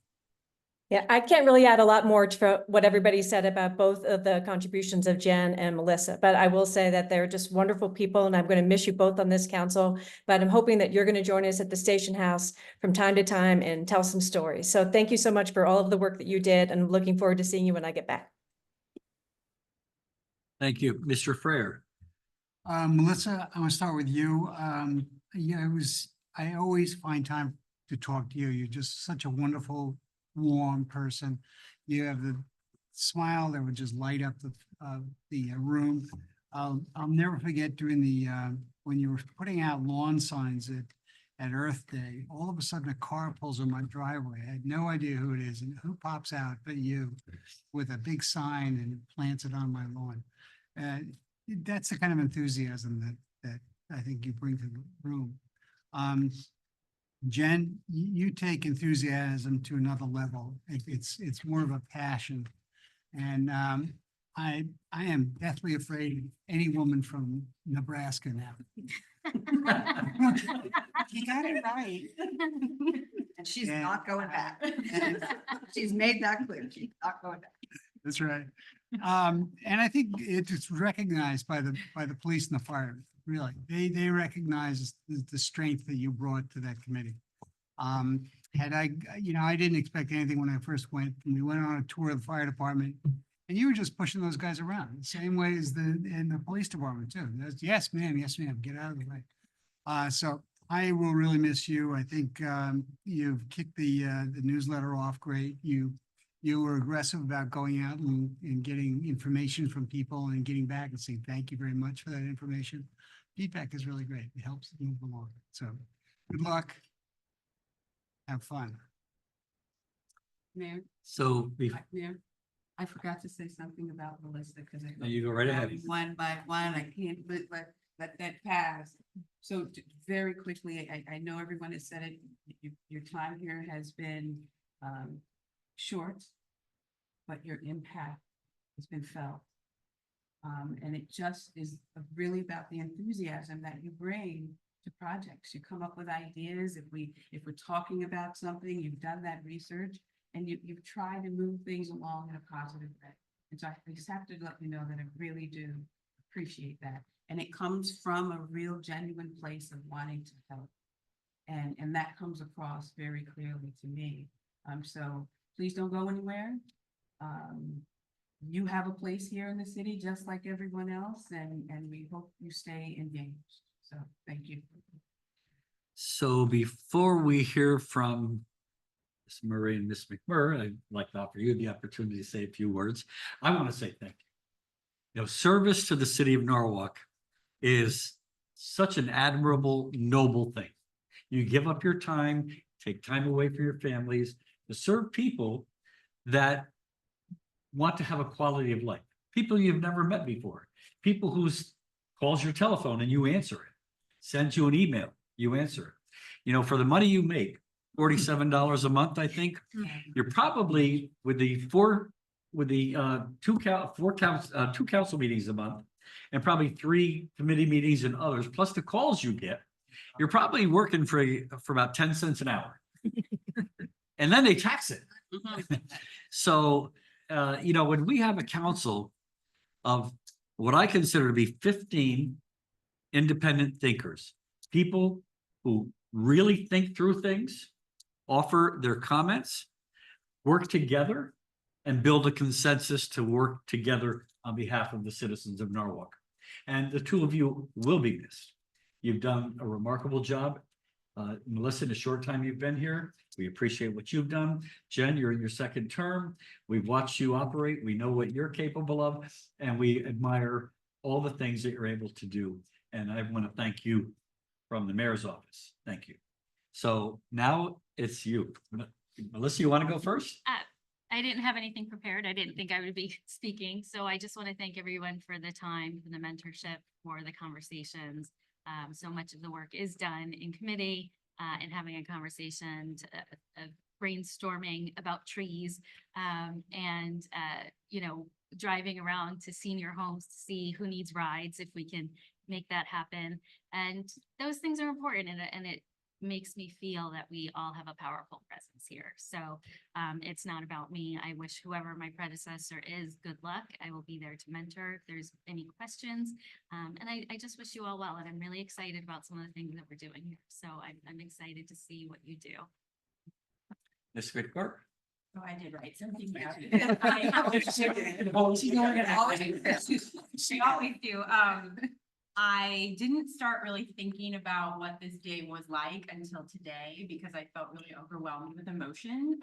Yeah, I can't really add a lot more to what everybody said about both of the contributions of Jen and Melissa, but I will say that they're just wonderful people and I'm going to miss you both on this council, but I'm hoping that you're going to join us at the station house from time to time and tell some stories. So thank you so much for all of the work that you did and I'm looking forward to seeing you when I get back. Thank you. Mr. Frere. Melissa, I'm gonna start with you. Yeah, I always find time to talk to you. You're just such a wonderful, warm person. You have the smile that would just light up the room. I'll never forget during the, when you were putting out lawn signs at Earth Day, all of a sudden a car pulls in my driveway. I had no idea who it is and who pops out but you with a big sign and plants it on my lawn. That's the kind of enthusiasm that I think you bring to the room. Jen, you take enthusiasm to another level. It's more of a passion. And I am deathly afraid of any woman from Nebraska now. You got it right. And she's And- not going back. She's made that clear. She's not going back. That's right. And I think it's recognized by the police and the fire, really. They recognize the strength that you brought to that committee. Had I, I didn't expect anything when I first went, and we went on a tour of the fire department, and you were just pushing those guys around, the same way as in the police department too. That's, yes, ma'am, get out of the way. So I will really miss you. I think you've kicked the newsletter off great. You were aggressive about going out and getting information from people and getting back and saying, thank you very much for that information. Feedback is really great. It helps move along. So good luck. Have fun. Mayor, So Mayor, I forgot to say something about Melissa because I. No, you go right ahead. One by one, I can't let that pass. So very quickly, I know everyone has said it, your time here has been short, but your impact has been felt. And it just is really about the enthusiasm that you bring to projects. You come up with ideas. If we're talking about something, you've done that research and you've tried to move things along in a positive way. And so I just have to let you know that I really do appreciate that. And it comes from a real genuine place of wanting to help. And that comes across very clearly to me. So please don't go anywhere. You have a place here in the city, just like everyone else, and we hope you stay engaged. So thank you. So before we hear from Ms. Murray and Ms. McMurray, I'd like to offer you the opportunity to say a few words. I want to say thank you. Service to the city of Norwalk is such an admirable, noble thing. You give up your time, take time away from your families to serve people that want to have a quality of life. People you've never met before. People who's calls your telephone and you answer it. Sends you an email, you answer it. For the money you make, $47 a month, I think, you're probably with the two council meetings a month and probably 3 committee meetings and others, plus the calls you get, you're probably working for about 10 cents an hour. And then they tax it. So, when we have a council of what I consider to be 15 independent thinkers, people who really think through things, offer their comments, work together, and build a consensus to work together on behalf of the citizens of Norwalk. And the two of you will be missed. You've done a remarkable job. Melissa, in the short time you've been here, we appreciate what you've done. Jen, you're in your second term. We've watched you operate. We know what you're capable of, and we admire all the things that you're able to do. And I want to thank you from the mayor's office. Thank you. So now it's you. Melissa, you want to go first? I didn't have anything prepared. I didn't think I would be speaking. So I just want to thank everyone for the time, for the mentorship, for the conversations. So much of the work is done in committee and having a conversation of brainstorming about trees and driving around to senior homes to see who needs rides, if we can make that happen. And those things are important, and it makes me feel that we all have a powerful presence here. So it's not about me. I wish whoever my predecessor is good luck. I will be there to mentor if there's any questions. And I just wish you all well. And I'm really excited about some of the things that we're doing here. So I'm excited to see what you do. Ms. Whitcourt? Oh, I did write something down. She always do. I didn't start really thinking about what this day was like until today because I felt really overwhelmed with emotion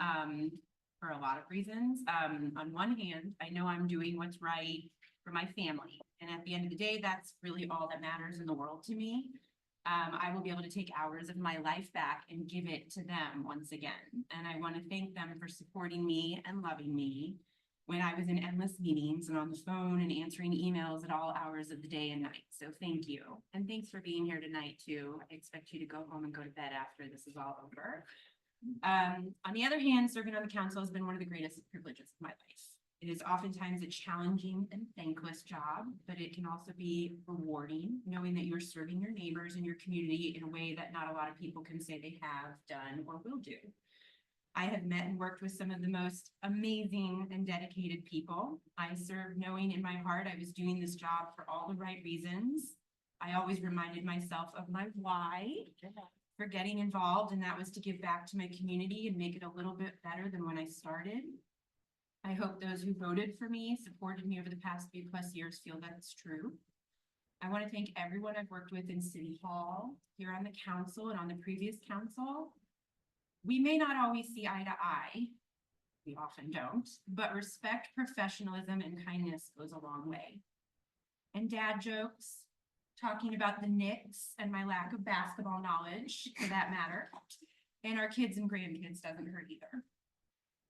for a lot of reasons. On one hand, I know I'm doing what's right for my family. And at the end of the day, that's really all that matters in the world to me. I will be able to take hours of my life back and give it to them once again. And I want to thank them for supporting me and loving me when I was in endless meetings and on the phone and answering emails at all hours of the day and night. So thank you. And thanks for being here tonight too. I expect you to go home and go to bed after this is all over. On the other hand, serving on the council has been one of the greatest privileges of my life. It is oftentimes a challenging and thankless job, but it can also be rewarding, knowing that you're serving your neighbors and your community in a way that not a lot of people can say they have done or will do. I have met and worked with some of the most amazing and dedicated people. I served knowing in my heart I was doing this job for all the right reasons. I always reminded myself of my why for getting involved, and that was to give back to my community and make it a little bit better than when I started. I hope those who voted for me, supported me over the past 3+ years feel that it's true. I want to thank everyone I've worked with in City Hall, here on the council and on the previous council. We may not always see eye to eye, we often don't, but respect, professionalism, and kindness goes a long way. And dad jokes, talking about the Knicks and my lack of basketball knowledge, for that matter, and our kids and grandkids doesn't hurt either.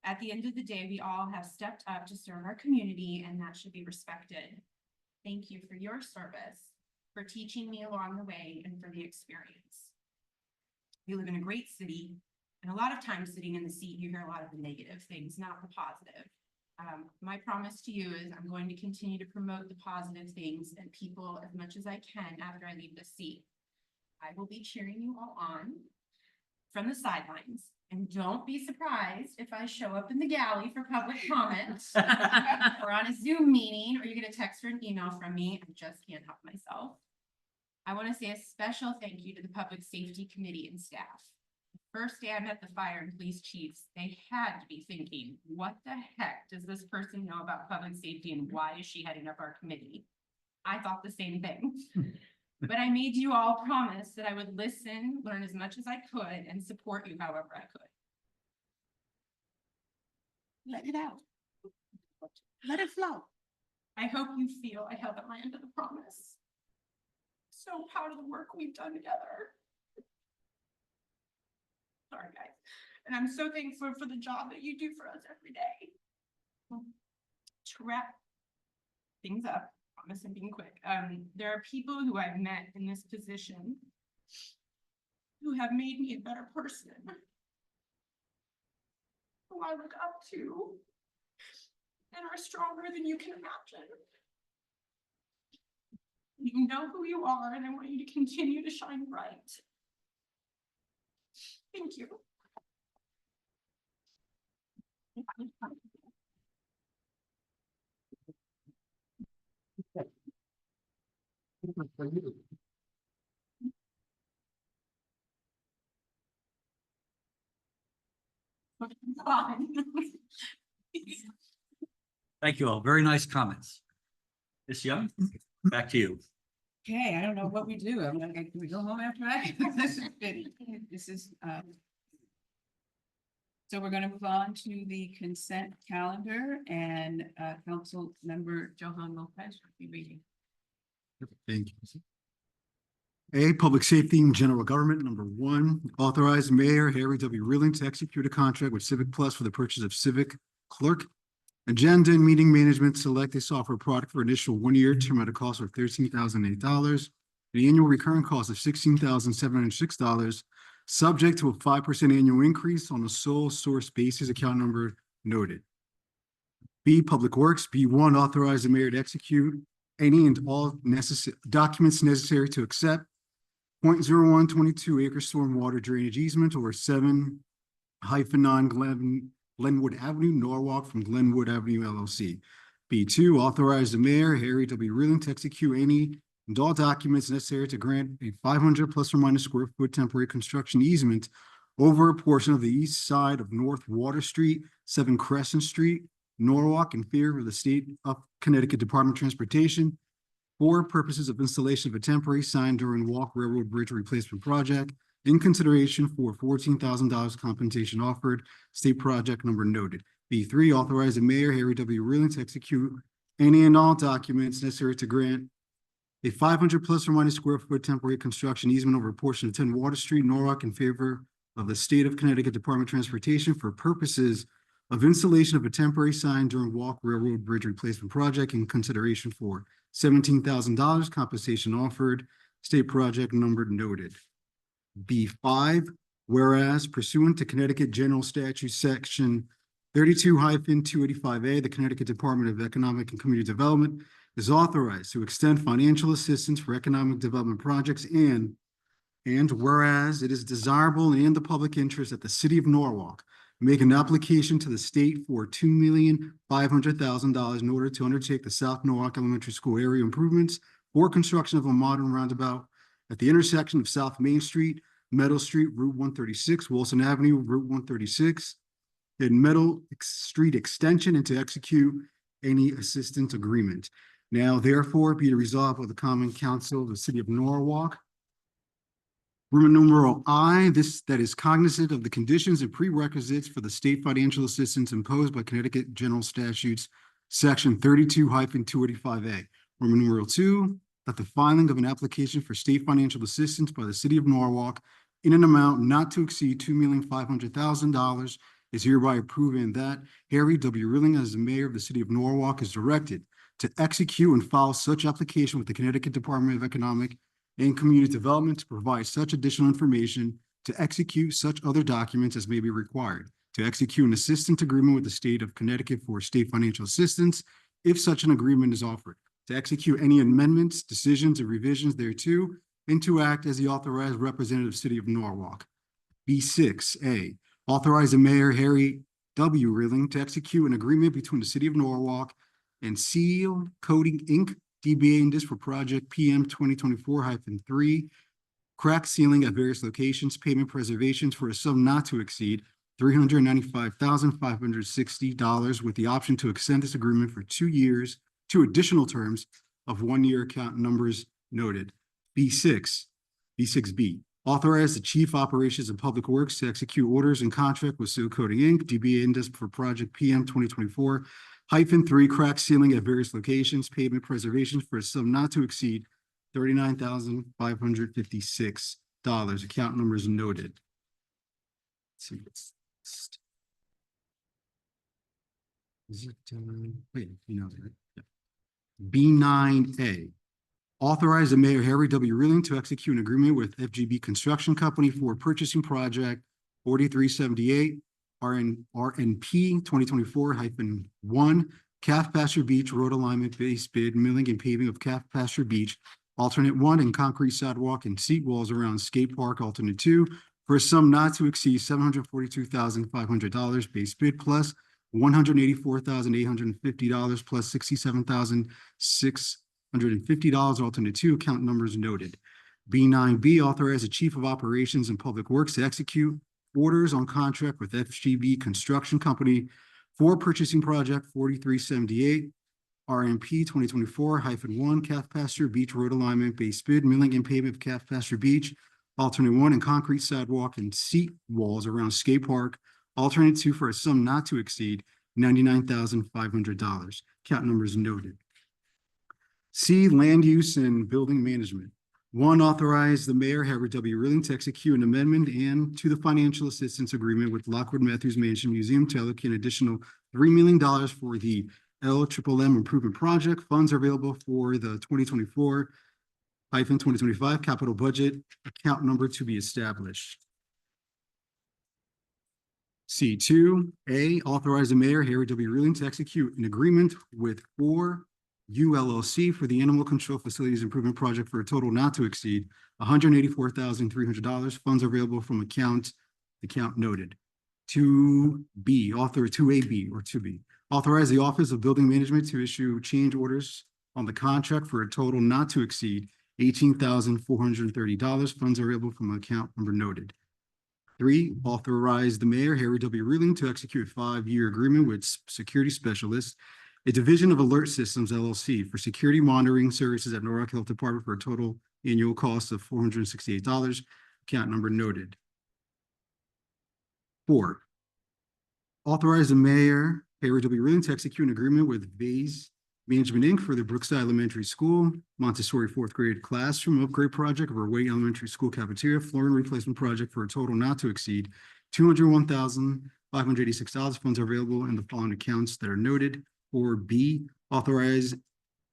At the end of the day, we all have stepped up to serve our community, and that should be respected. Thank you for your service, for teaching me along the way, and for the experience. We live in a great city, and a lot of times sitting in the seat, you hear a lot of the negative things, not the positive. My promise to you is I'm going to continue to promote the positive things and people as much as I can after I leave the seat. I will be cheering you all on from the sidelines. And don't be surprised if I show up in the galley for public comment or on a Zoom meeting, or you get a text or an email from me. I just can't help myself. I want to say a special thank you to the Public Safety Committee and staff. The first day I met the fire and police chiefs, they had to be thinking, what the heck does this person know about public safety and why is she heading up our committee? I thought the same thing. But I made you all promise that I would listen, learn as much as I could, and support you however I could. Let it out. Let it flow. I hope you feel I held up my end of the promise. So proud of the work we've done together. Sorry, guys. And I'm so thankful for the job that you do for us every day. To wrap things up, I promise I'm being quick. There are people who I've met in this position who have made me a better person, who I look up to and are stronger than you can imagine. You know who you are, and I want you to continue to shine bright. Thank you. Thank you all. Very nice comments. Ms. Young, back to you. Okay, I don't know what we do. I'm gonna, can we go home after that? This is, so we're gonna move on to the consent calendar, and Council Member Johan Lopez will be reading. Thank you. A, Public Safety and General Government. Number 1, authorize Mayor Harry W. Rilling to execute a contract with Civic Plus for the purchase of Civic Clerk. Agenda and Meeting Management, select a software product for initial 1-year term at a cost of $13,008. The annual recurring cost of $16,706, subject to a 5% annual increase on a sole source basis, account number noted. B, Public Works. B1, authorize the mayor to execute any and all necessary documents necessary to accept 0.0122 acre stormwater drainage easement over 7-9 Glenwood Avenue, Norwalk from Glenwood Avenue LLC. B2, authorize the mayor, Harry W. Rilling, to execute any and all documents necessary to grant a 500 plus or minus square foot temporary construction easement over a portion of the east side of North Water Street, 7 Crescent Street, Norwalk, in favor of the State of Connecticut Department of Transportation for purposes of installation of a temporary sign during Walk Railroad Bridge Replacement Project in consideration for $14,000 compensation offered, state project number noted. B3, authorize the mayor, Harry W. Reeling, to execute any and all documents necessary to grant a 500 plus or minus square foot temporary construction easement over a portion of 10 Water Street, Norwalk, in favor of the State of Connecticut Department of Transportation for purposes of installation of a temporary sign during Walk Railroad Bridge Replacement Project in consideration for $17,000 compensation offered, state project number noted. B5, whereas pursuant to Connecticut General Statute Section 32-285A, the Connecticut Department of Economic and Community Development is authorized to extend financial assistance for economic development projects and whereas it is desirable and in the public interest that the city of Norwalk make an application to the state for $2,500,000 in order to undertake the South Norwalk Elementary School area improvements for construction of a modern roundabout at the intersection of South Main Street, Meadow Street, Route 136, Wilson Avenue, Route 136, and Meadow Street Extension, and to execute any assistance agreement. Now, therefore, be it resolved by the Common Council of the City of Norwalk, Roman numeral I, that is cognizant of the conditions and prerequisites for the state financial assistance imposed by Connecticut General Statutes, Section 32-285A. Roman numeral II, that the filing of an application for state financial assistance by the City of Norwalk in an amount not to exceed $2,500,000 is hereby approved, and that Harry W. Reeling, as the mayor of the City of Norwalk, is directed to execute and file such application with the Connecticut Department of Economic and Community Development to provide such additional information, to execute such other documents as may be required, to execute an assistance agreement with the state of Connecticut for state financial assistance, if such an agreement is offered, to execute any amendments, decisions, or revisions thereto, and to act as the authorized representative of the City of Norwalk. B6A, authorize the mayor, Harry W. Reeling, to execute an agreement between the City of Norwalk and Seal Coating, Inc., DBA Indus for project PM 2024-3, crack sealing at various locations, pavement preservations for a sum not to exceed $395,560 with the option to extend this agreement for 2 years, 2 additional terms of 1 year account numbers noted. B6B, authorize the Chief Operations and Public Works to execute orders and contract with Seal Coating, Inc., DBA Indus for project PM 2024-3, crack sealing at various locations, pavement preservations for a sum not to exceed $39,556. Account numbers noted. Let's see what's next. Is it, wait, you know, right? Yeah. B9A, authorize the mayor, Harry W. Reeling, to execute an agreement with FGB Construction Company for purchasing project 4378 RNP 2024-1, Calf Pasture Beach Road Alignment Base Bid Milling and Paving of Calf Pasture Beach, Alternate 1, and concrete sidewalk and seat walls around Skate Park, Alternate 2, for a sum not to exceed $742,500 base bid plus $184,850 plus $67,650 Alternate 2, account numbers noted. B9B, authorize the Chief of Operations and Public Works to execute orders on contract with FGB Construction Company for purchasing project 4378 RMP 2024-1, Calf Pasture Beach Road Alignment Base Bid Milling and Pavement of Calf Pasture Beach, Alternate 1, and concrete sidewalk and seat walls around Skate Park, Alternate 2, for a sum not to exceed $99,500. Account numbers noted. C, land use and building management. 1, authorize the mayor, Harry W. Reeling, to execute an amendment and to the financial assistance agreement with Lockwood Matthews Mansion Museum to allocate an additional $3 million for the LMMM improvement project. Funds are available for the 2024-2025 capital budget, account number to be established. C2A, authorize the mayor, Harry W. Reeling, to execute an agreement with 4U LLC for the Animal Control Facilities Improvement Project for a total not to exceed $184,300. Funds are available from account noted. 2B, 2AB, authorize the Office of Building Management to issue change orders on the contract for a total not to exceed $18,430. Funds are available from account number noted. 3, authorize the mayor, Harry W. Reeling, to execute a 5-year agreement with security specialist a division of Alert Systems LLC for security monitoring services at Norwalk Health Department for a total annual cost of $468. Account number noted. 4, authorize the mayor, Harry W. Ring, to execute an agreement with Vase Management Inc. for the Brookside Elementary School Montessori fourth grade classroom upgrade project of our Wayne Elementary School cafeteria flooring replacement project for a total not to exceed $201,586. Funds are available in the following accounts that are noted. Or B, authorize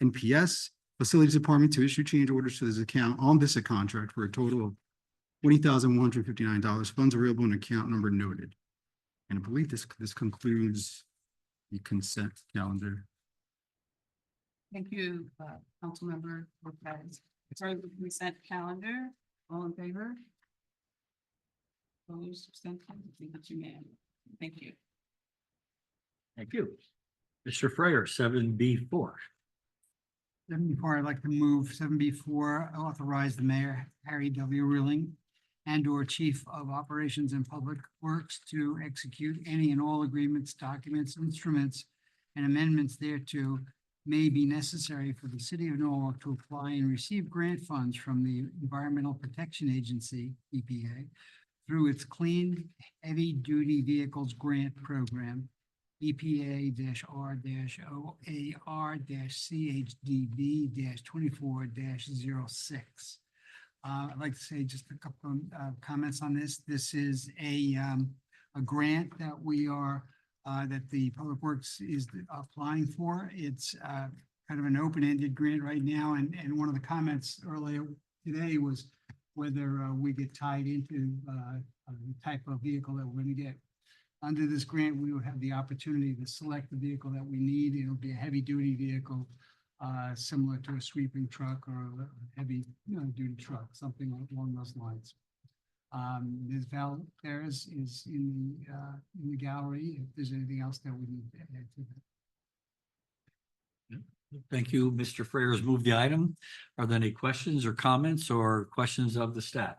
NPS Facilities Department to issue change orders to this account on this contract for a total of $20,159. Funds available in account number noted. And I believe this concludes the consent calendar. Thank you, Councilmember Lopez. Sorry, the consent calendar, all in favor? Opposed, abstentions, I think that's unanimous. Thank you. Thank you. Mr. Frayer, 7B4. 7B4, I'd like to move 7B4, authorize the mayor, Harry W. Rilling, and/or Chief of Operations and Public Works to execute any and all agreements, documents, instruments, and amendments thereto may be necessary for the city of Norwalk to apply and receive grant funds from the Environmental Protection Agency, EPA, through its Clean Heavy Duty Vehicles Grant Program, EPA-R-OAR-CHDV-24-06. I'd like to say just a couple of comments on this. This is a grant that we are that the Public Works is applying for. It's kind of an open-ended grant right now, and one of the comments earlier today was whether we get tied into the type of vehicle that we're going to get. Under this grant, we will have the opportunity to select the vehicle that we need. It'll be a heavy-duty vehicle, similar to a sweeping truck or a heavy-duty truck, something along those lines. Ms. Val Ferris is in the gallery. If there's anything else that we need to add to that. Thank you. Mr. Frayer has moved the item. Are there any questions or comments or questions of the staff?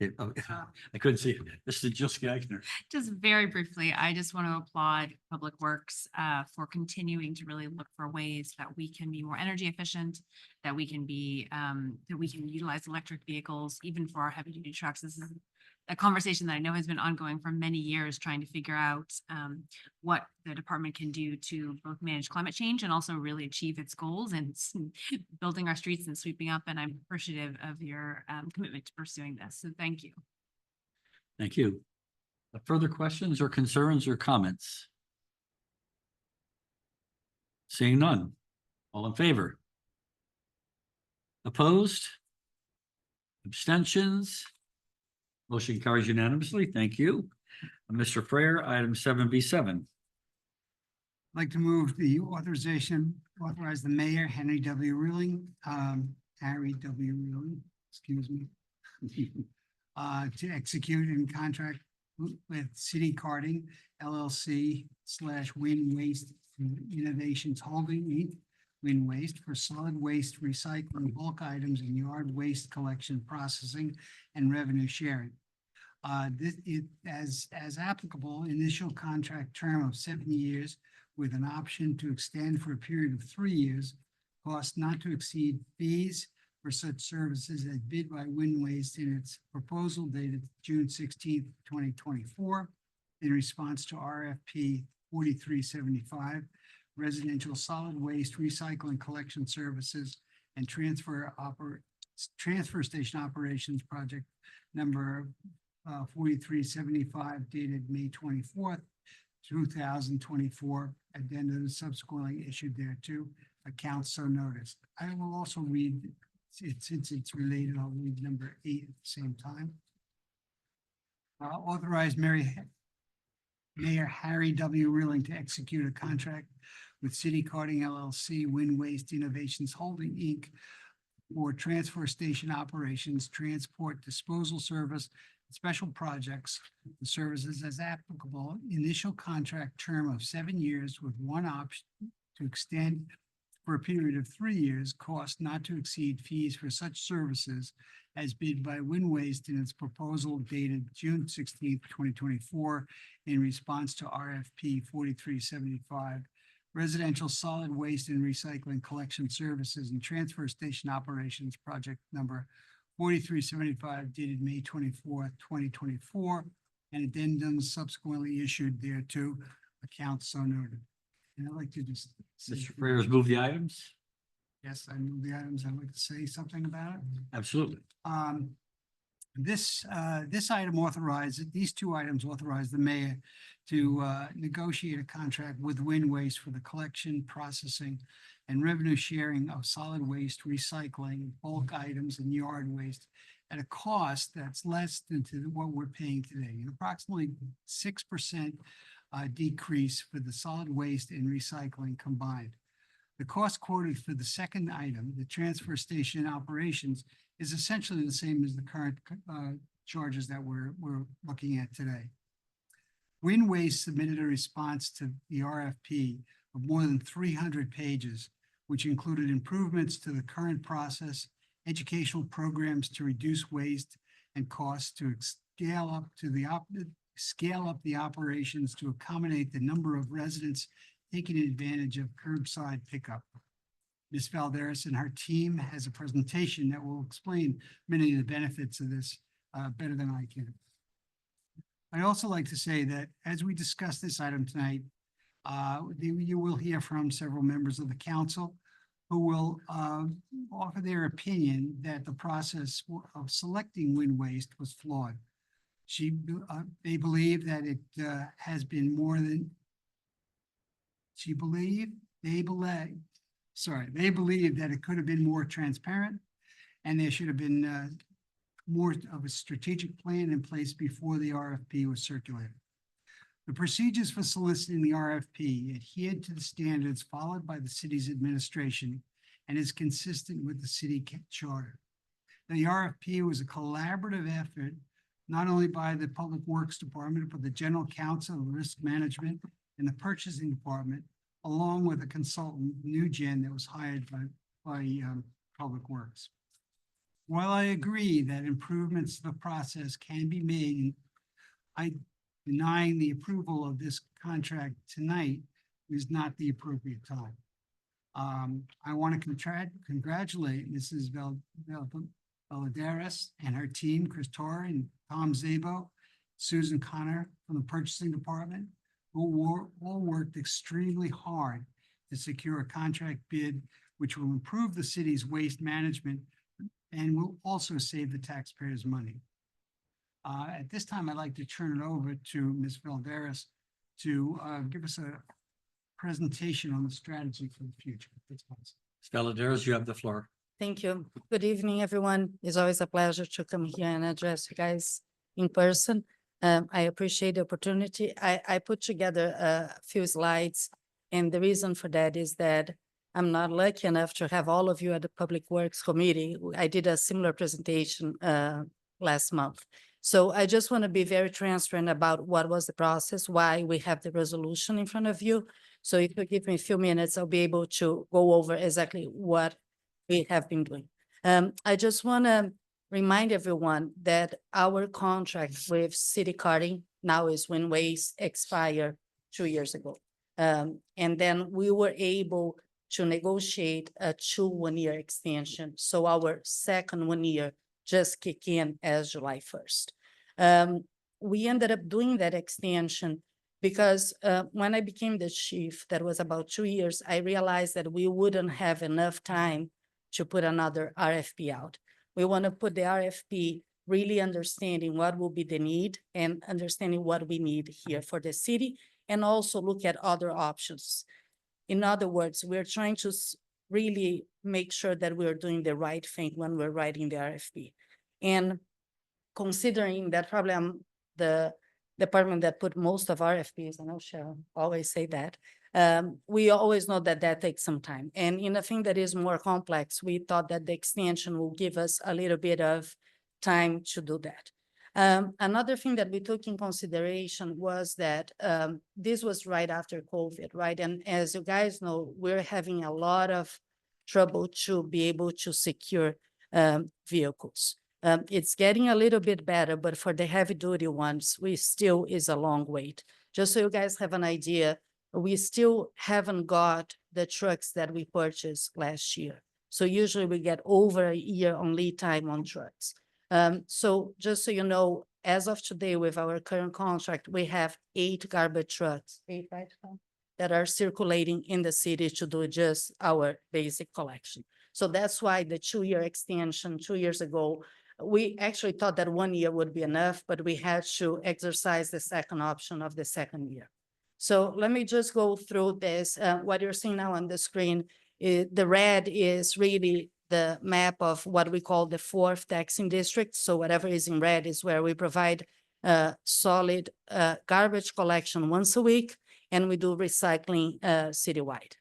I couldn't see it. This is Jill Skagner. Just very briefly, I just want to applaud Public Works for continuing to really look for ways that we can be more energy efficient, that we can be, that we can utilize electric vehicles, even for our heavy duty trucks. This is a conversation that I know has been ongoing for many years, trying to figure out what the department can do to both manage climate change and also really achieve its goals and building our streets and sweeping up. And I'm appreciative of your commitment to pursuing this. So thank you. Thank you. Further questions or concerns or comments? Seeing none. All in favor? Opposed? Abstentions? Motion carries unanimously. Thank you. Mr. Frayer, item 7B7. I'd like to move the authorize the mayor, Harry W. Rilling, excuse me, to execute and contract with City Carting LLC / Win Waste Innovations Holding Inc. Win Waste for solid waste recycling, bulk items, and yard waste collection, processing, and revenue sharing. As applicable, initial contract term of 7 years with an option to extend for a period of 3 years, cost not to exceed fees for such services as bid by Win Waste in its proposal dated June 16th, 2024, in response to RFP 4375, residential solid waste recycling collection services and transfer station operations project number 4375 dated May 24th, 2024, addendum subsequently issued thereto, accounts so noticed. I will also read it since it's related. I'll read number 8 at the same time. Authorize Mayor Harry W. Rilling to execute a contract with City Carting LLC, Win Waste Innovations Holding Inc. for transfer station operations, transport, disposal service, special projects, the services as applicable, initial contract term of 7 years with one option to extend for a period of 3 years, cost not to exceed fees for such services as bid by Wind Waste in its proposal dated June 16th, 2024, in response to RFP 4375, Residential Solid Waste and Recycling Collection Services and Transfer Station Operations Project Number 4375 dated May 24th, 2024, and addendums subsequently issued thereto, accounts so noted. And I'd like to just. say- Mr. Frears, move the items. Yes, I move the items. I'd like to say something about it. Absolutely. This item authorizes, these two items authorize the mayor to negotiate a contract with Wind Waste for the collection, processing, and revenue sharing of solid waste, recycling, bulk items, and yard waste at a cost that's less than to what we're paying today, an approximately 6% decrease for the solid waste and recycling combined. The cost quoted for the second item, the transfer station operations, is essentially the same as the current charges that we're looking at today. Wind Waste submitted a response to the RFP of more than 300 pages, which included improvements to the current process, educational programs to reduce waste and costs, to scale up the operations to accommodate the number of residents taking advantage of curbside pickup. Ms. Valderas and her team has a presentation that will explain many of the benefits of this better than I can. I'd also like to say that as we discuss this item tonight, you will hear from several members of the council who will offer their opinion that the process of selecting Wind Waste was flawed. They believe that it has been more than, they believe that it could have been more transparent, and there should have been more of a strategic plan in place before the RFP was circulated. The procedures for soliciting the RFP adhered to the standards followed by the city's administration and is consistent with the city charter. The RFP was a collaborative effort, not only by the Public Works Department, but the General Counsel of Risk Management and the Purchasing Department, along with a consultant, NewGen, that was hired by Public Works. While I agree that improvements to the process can be made, denying the approval of this contract tonight is not the appropriate time. I want to congratulate Mrs. Valadares and her team, Chris Torr and Tom Zabo, Susan Connor from the Purchasing Department, who all worked extremely hard to secure a contract bid which will improve the city's waste management and will also save the taxpayers money. At this time, I'd like to turn it over to Ms. Valderas to give us a presentation on the strategy for the future. Ms. Valadares, you have the floor. Thank you. Good evening, everyone. It's always a pleasure to come here and address you guys in person. I appreciate the opportunity. I put together a few slides, and the reason for that is that I'm not lucky enough to have all of you at the Public Works Committee. I did a similar presentation last month. So I just want to be very transparent about what was the process, why we have the resolution in front of you. So if you give me a few minutes, I'll be able to go over exactly what we have been doing. I just want to remind everyone that our contract with City Carding, now is Wind Waste, expired 2 years ago. And then we were able to negotiate a 2 one-year extension. So our second 1 year just kicked in as July 1st. We ended up doing that extension because when I became the chief, that was about 2 years, I realized that we wouldn't have enough time to put another RFP out. We want to put the RFP really understanding what will be the need and understanding what we need here for the city, and also look at other options. In other words, we're trying to really make sure that we're doing the right thing when we're writing the RFP. And considering that probably I'm the department that put most of RFPs, I know Cheryl always say that, we always know that that takes some time. And in a thing that is more complex, we thought that the extension will give us a little bit of time to do that. Another thing that we took in consideration was that this was right after COVID, right? And as you guys know, we're having a lot of trouble to be able to secure vehicles. It's getting a little bit better, but for the heavy duty ones, we still is a long wait. Just so you guys have an idea, we still haven't got the trucks that we purchased last year. So usually we get over a year on lead time on trucks. So just so you know, as of today with our current contract, we have 8 garbage trucks, 8, right, Tom? That are circulating in the city to do just our basic collection. So that's why the 2-year extension 2 years ago, we actually thought that 1 year would be enough, but we had to exercise the second option of the second year. So let me just go through this. What you're seeing now on the screen, the red is really the map of what we call the 4th taxing district. So whatever is in red is where we provide solid garbage collection once a week, and we do recycling citywide.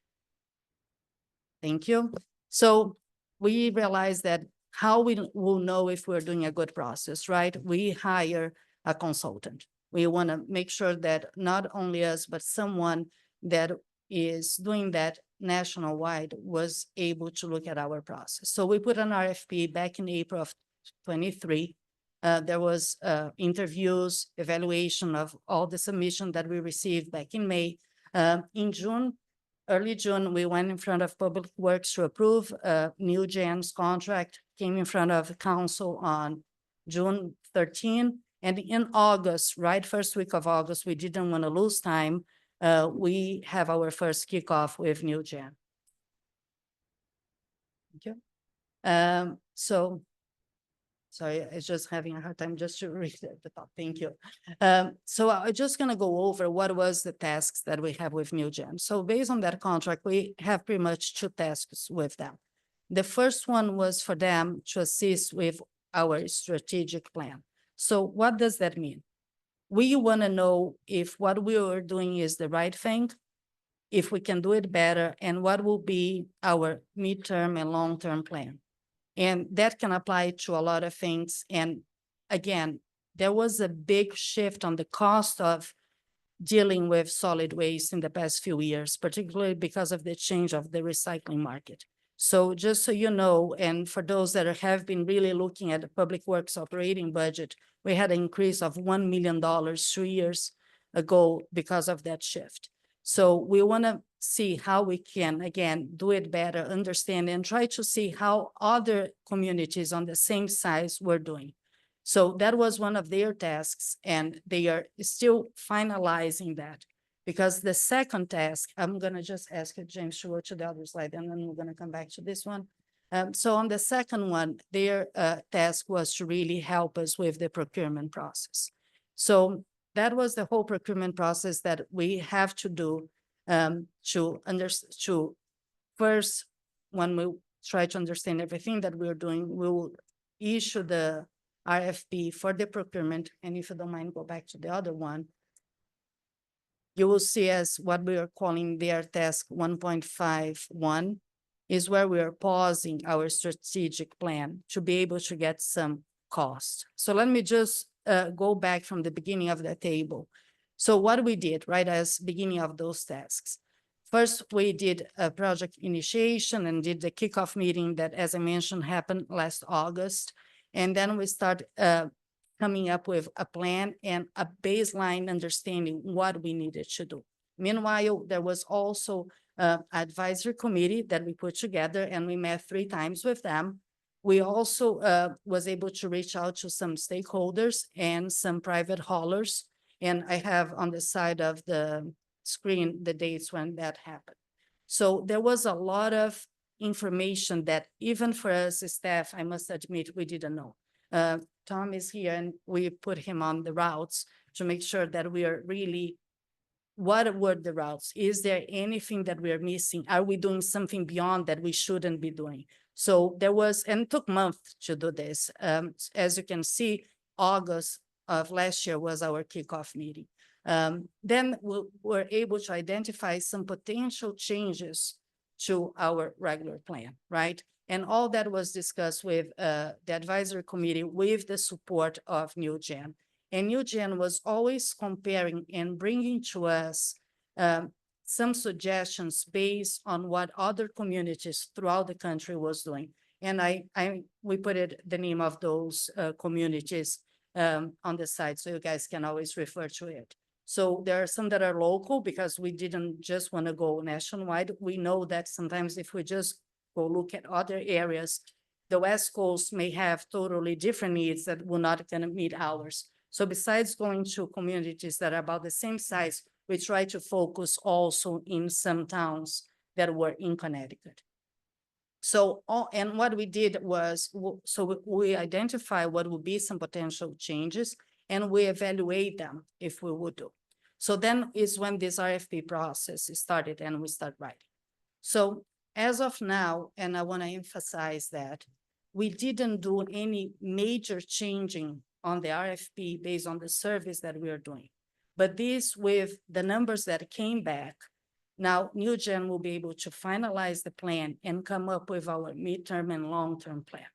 Thank you. So we realized that how we will know if we're doing a good process, right? We hire a consultant. We want to make sure that not only us, but someone that is doing that nationwide was able to look at our process. So we put an RFP back in April of 23. There was interviews, evaluation of all the submission that we received back in May. In June, early June, we went in front of Public Works to approve New Gen's contract, came in front of council on June 13. And in August, right, first week of August, we didn't want to lose time. We have our first kickoff with New Gen. Thank you. So, sorry, I was just having a hard time just to read at the top. Thank you. So I'm just going to go over what was the tasks that we have with New Gen. So based on that contract, we have pretty much 2 tasks with them. The first one was for them to assist with our strategic plan. So what does that mean? We want to know if what we are doing is the right thing, if we can do it better, and what will be our midterm and long-term plan. And that can apply to a lot of things. And again, there was a big shift on the cost of dealing with solid waste in the past few years, particularly because of the change of the recycling market. So just so you know, and for those that have been really looking at the Public Works operating budget, we had an increase of $1 million 3 years ago because of that shift. So we want to see how we can, again, do it better, understand, and try to see how other communities on the same size were doing. So that was one of their tasks, and they are still finalizing that. Because the second task, I'm going to just ask you, James, to go to the other slide, and then we're going to come back to this one. So on the second one, their task was to really help us with the procurement process. So that was the whole procurement process that we have to do to first, when we try to understand everything that we're doing, we will issue the RFP for the procurement. And if you don't mind, go back to the other one. You will see as what we are calling their task 1.51 is where we are pausing our strategic plan to be able to get some cost. So let me just go back from the beginning of the table. So what we did, right, as beginning of those tasks. First, we did a project initiation and did the kickoff meeting that, as I mentioned, happened last August. And then we start coming up with a plan and a baseline understanding what we needed to do. Meanwhile, there was also an advisory committee that we put together, and we met 3 times with them. We also was able to reach out to some stakeholders and some private haulers. And I have on the side of the screen the dates when that happened. So there was a lot of information that even for us as staff, I must admit, we didn't know. Tom is here, and we put him on the routes to make sure that we are really, what were the routes? Is there anything that we are missing? Are we doing something beyond that we shouldn't be doing? So there was, and it took months to do this. As you can see, August of last year was our kickoff meeting. Then we were able to identify some potential changes to our regular plan, right? And all that was discussed with the advisory committee with the support of New Gen. And New Gen was always comparing and bringing to us some suggestions based on what other communities throughout the country was doing. And we put the name of those communities on the side, so you guys can always refer to it. So there are some that are local because we didn't just want to go nationwide. We know that sometimes if we just go look at other areas, the West Coast may have totally different needs that will not gonna meet ours. So besides going to communities that are about the same size, we try to focus also in some towns that were in Connecticut. So, and what we did was, we identify what would be some potential changes and we evaluate them if we would do. So then is when this RFP process started and we start writing. So as of now, and I want to emphasize that we didn't do any major changing on the RFP based on the service that we are doing. But this with the numbers that came back, now New Gen will be able to finalize the plan and come up with our midterm and long-term plan.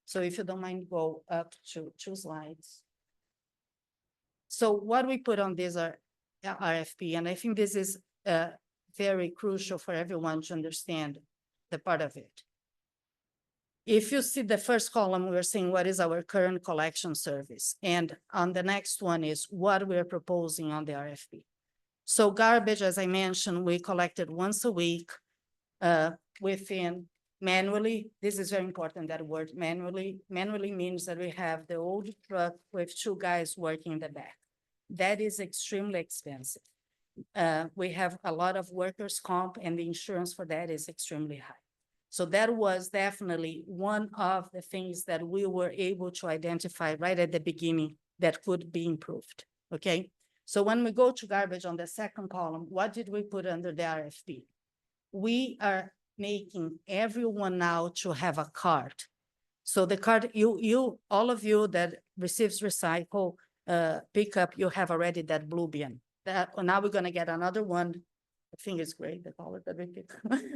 So if you don't mind, go up to 2 slides. So what we put on this RFP, and I think this is very crucial for everyone to understand the part of it. If you see the first column, we're saying what is our current collection service. And on the next one is what we're proposing on the RFP. So garbage, as I mentioned, we collected once a week within manually. This is very important, that word manually. Manually means that we have the old truck with 2 guys working in the back. That is extremely expensive. We have a lot of workers' comp and the insurance for that is extremely high. So that was definitely one of the things that we were able to identify right at the beginning that could be improved, okay? So when we go to garbage on the second column, what did we put under the RFP? We are making everyone now to have a card. So the card, all of you that receives recycle pickup, you have already that blue bin. Now we're gonna get another one. I think it's great, the color that we pick,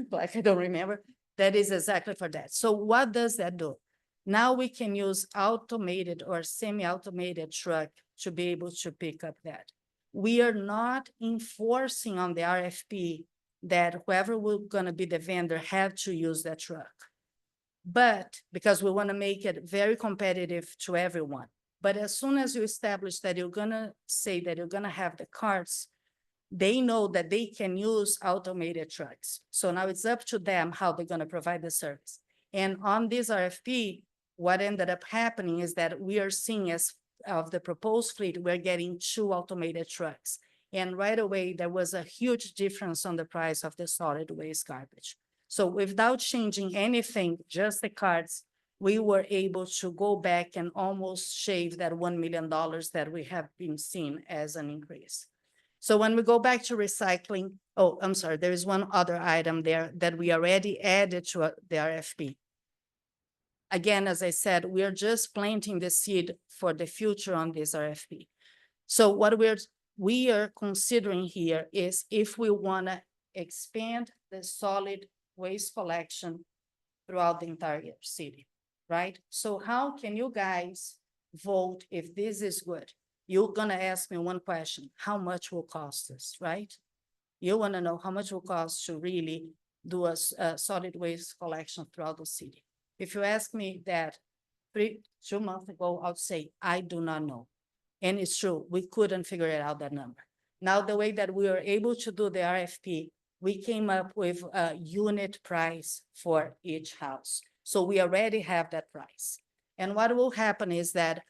black, I don't remember. That is exactly for that. So what does that do? Now we can use automated or semi-automated truck to be able to pick up that. We are not enforcing on the RFP that whoever will gonna be the vendor have to use that truck. But because we wanna make it very competitive to everyone. But as soon as you establish that you're gonna say that you're gonna have the carts, they know that they can use automated trucks. So now it's up to them how they're gonna provide the service. And on this RFP, what ended up happening is that we are seeing as of the proposed fleet, we're getting 2 automated trucks. And right away, there was a huge difference on the price of the solid waste garbage. So without changing anything, just the cards, we were able to go back and almost shave that $1 million that we have been seeing as an increase. So when we go back to recycling, oh, I'm sorry, there is one other item there that we already added to the RFP. Again, as I said, we are just planting the seed for the future on this RFP. So what we are considering here is if we wanna expand the solid waste collection throughout the entire city, right? So how can you guys vote if this is good? You're gonna ask me one question, how much will cost us, right? You wanna know how much will cost to really do a solid waste collection throughout the city. If you ask me that 2 months ago, I'd say, I do not know. And it's true, we couldn't figure it out that number. Now, the way that we were able to do the RFP, we came up with a unit price for each house. So we already have that price. And what will happen is that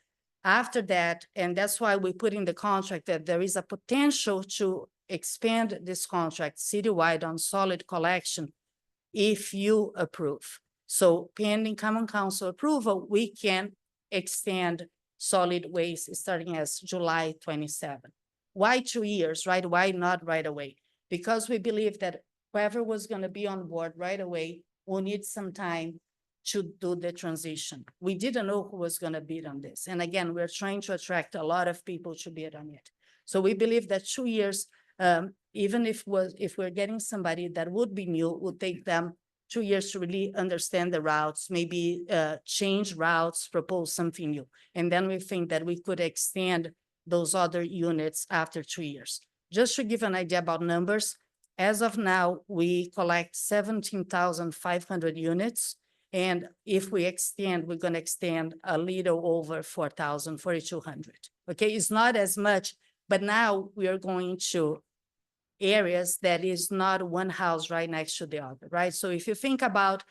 after that, and that's why we put in the contract that there is a potential to expand this contract citywide on solid collection if you approve. So pending common council approval, we can extend solid waste starting as July 27. Why 2 years, right? Why not right away? Because we believe that whoever was gonna be on board right away will need some time to do the transition. We didn't know who was gonna bid on this. And again, we're trying to attract a lot of people to bid on it. So we believe that 2 years even if we're getting somebody that would be new, would take them 2 years to really understand the routes, maybe change routes, propose something new. And then we think that we could extend those other units after 2 years. Just to give an idea about numbers, as of now, we collect 17,500 units. And if we extend, we're going to extend a little over 4,200. Okay, it's not as much, but now we are going to areas that is not one house right next to the other, right? So if you think about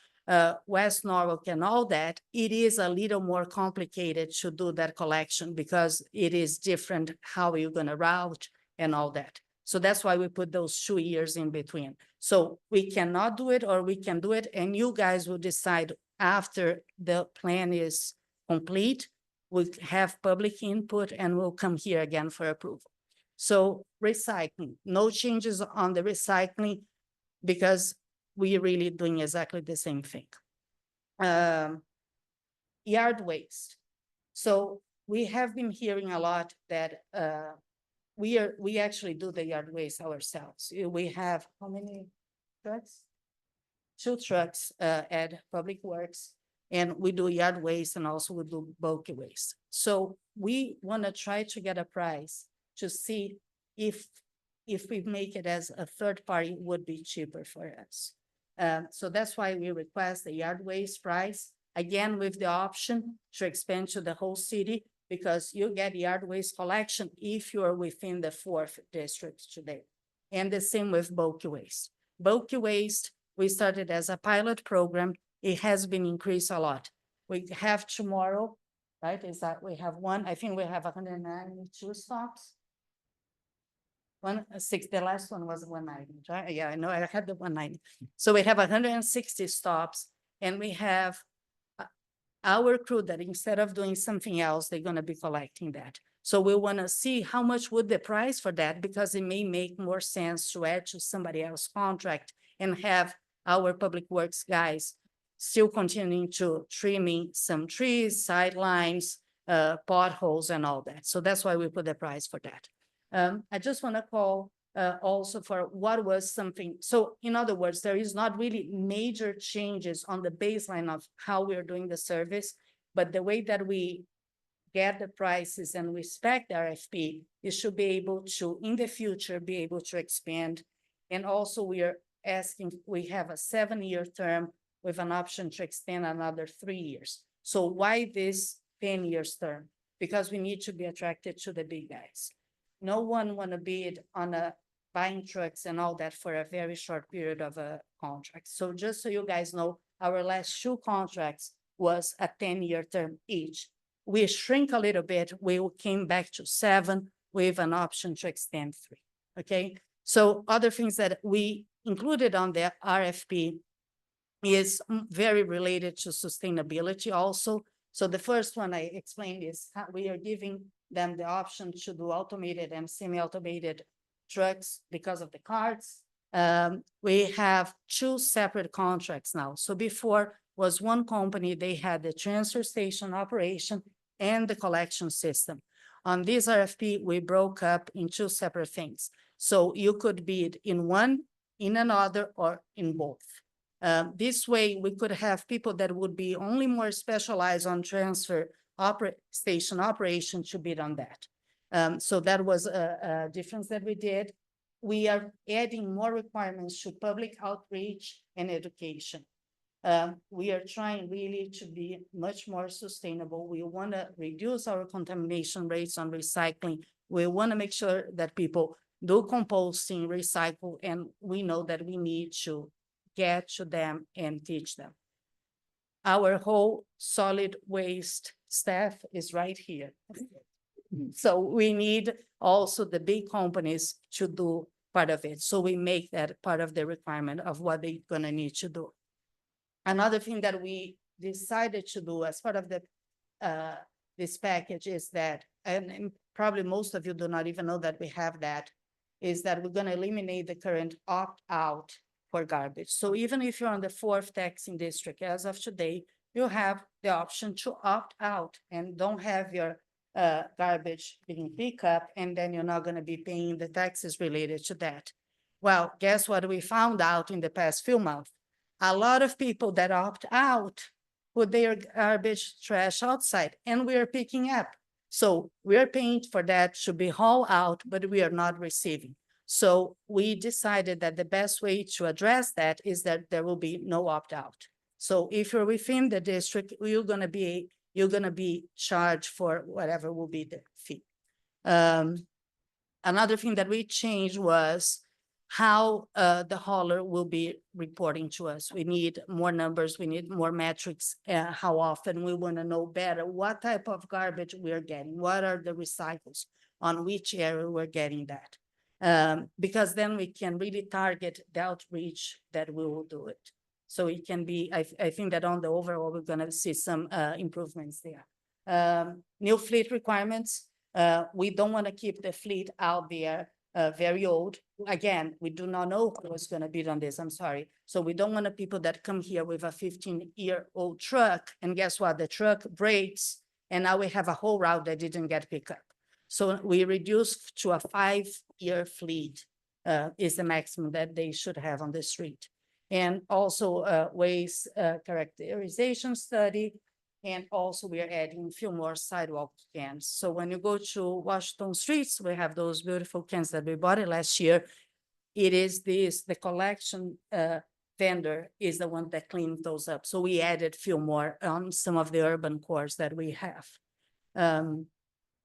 West Norwalk and all that, it is a little more complicated to do that collection because it is different how you're going to route and all that. So that's why we put those 2 years in between. So we cannot do it or we can do it, and you guys will decide after the plan is complete. We'll have public input and we'll come here again for approval. So recycling, no changes on the recycling because we're really doing exactly the same thing. Yard waste. So we have been hearing a lot that we actually do the yard waste ourselves. We have how many trucks? 2 trucks at Public Works, and we do yard waste and also we do bulky waste. So we want to try to get a price to see if we make it as a third party would be cheaper for us. So that's why we request the yard waste price, again, with the option to expand to the whole city, because you get yard waste collection if you're within the 4th district today. And the same with bulky waste. Bulky waste, we started as a pilot program. It has been increased a lot. We have tomorrow, right, is that we have I think we have 192 stops. 160, the last one was 190, right? Yeah, I know, I had the 190. So we have 160 stops, and we have our crew that instead of doing something else, they're gonna be collecting that. So we wanna see how much would the price for that, because it may make more sense to add to somebody else's contract and have our public works guys still continuing to trimming some trees, sidelines, potholes and all that. So that's why we put the price for that. I just want to call also for what was something. So in other words, there is not really major changes on the baseline of how we're doing the service, but the way that we get the prices and we spec the RFP, it should be able to, in the future, be able to expand. And also we are asking, we have a 7-year term with an option to extend another 3 years. So why this 10 years term? Because we need to be attracted to the big guys. No one want to bid on buying trucks and all that for a very short period of a contract. So just so you guys know, our last 2 contracts was a 10-year term each. We shrink a little bit. We came back to 7 with an option to extend 3. Okay. So other things that we included on the RFP is very related to sustainability also. So the first one I explained is how we are giving them the option to do automated and semi-automated trucks because of the cards. We have 2 separate contracts now. So before was one company, they had the transfer station operation and the collection system. On this RFP, we broke up in 2 separate things. So you could bid in one, in another, or in both. This way, we could have people that would be only more specialized on transfer station operation to bid on that. So that was a difference that we did. We are adding more requirements to public outreach and education. We are trying really to be much more sustainable. We want to reduce our contamination rates on recycling. We want to make sure that people do composting, recycle, and we know that we need to get to them and teach them. Our whole solid waste staff is right here. So we need also the big companies to do part of it. So we make that part of the requirement of what they're gonna need to do. Another thing that we decided to do as part of the this package is that, and probably most of you do not even know that we have that, is that we're gonna eliminate the current opt-out for garbage. So even if you're on the 4th taxing district, as of today, you have the option to opt out and don't have your garbage being picked up, and then you're not going to be paying the taxes related to that. Well, guess what we found out in the past few months? A lot of people that opt out put their garbage trash outside, and we are picking up. So we are paying for that to be hauled out, but we are not receiving. So we decided that the best way to address that is that there will be no opt-out. So if you're within the district, you're gonna be charged for whatever will be the fee. Another thing that we changed was how the hauler will be reporting to us. We need more numbers, we need more metrics, how often. We want to know better what type of garbage we're getting, what are the recycles, on which area we're getting that. Because then we can really target the outreach that we will do it. So it can be, I think that on the overall, we're gonna see some improvements there. New fleet requirements. We don't want to keep the fleet out there very old. Again, we do not know who's going to bid on this. I'm sorry. So we don't want people that come here with a 15-year-old truck. And guess what? The truck breaks and now we have a whole route that didn't get picked up. So we reduced to a 5-year fleet is the maximum that they should have on the street. And also waste characterization study. And also we are adding a few more sidewalk cans. So when you go to Washington streets, we have those beautiful cans that we bought it last year. It is the collection vendor is the one that cleaned those up. So we added a few more on some of the urban cores that we have.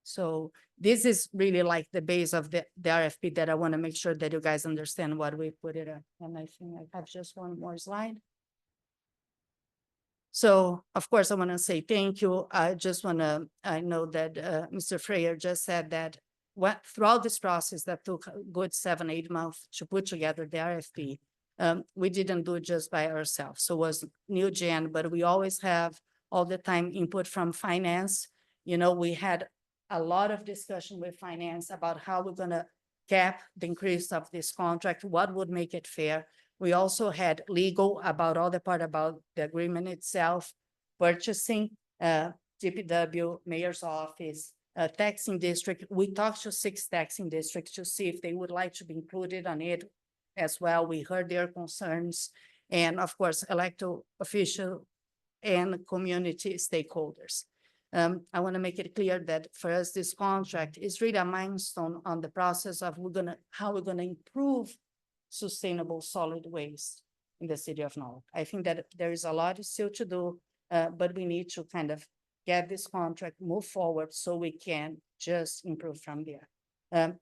So this is really like the base of the RFP that I want to make sure that you guys understand what we put it in. And I think I have just one more slide. So, of course, I want to say thank you. I just want to, I know that Mr. Freyer just said that throughout this process that took a good 7-8 months to put together the RFP, we didn't do it just by ourselves. So it was new gen, but we always have all the time input from finance. You know, we had a lot of discussion with finance about how we're going to cap the increase of this contract, what would make it fair. We also had legal about all the part about the agreement itself, purchasing, DPW, mayor's office, taxing district. We talked to 6 taxing districts to see if they would like to be included on it as well. We heard their concerns, and of course, elected official and community stakeholders. I want to make it clear that for us, this contract is really a milestone on the process of how we're gonna improve sustainable solid waste in the city of Norwalk. I think that there is a lot still to do, but we need to kind of get this contract, move forward so we can just improve from there.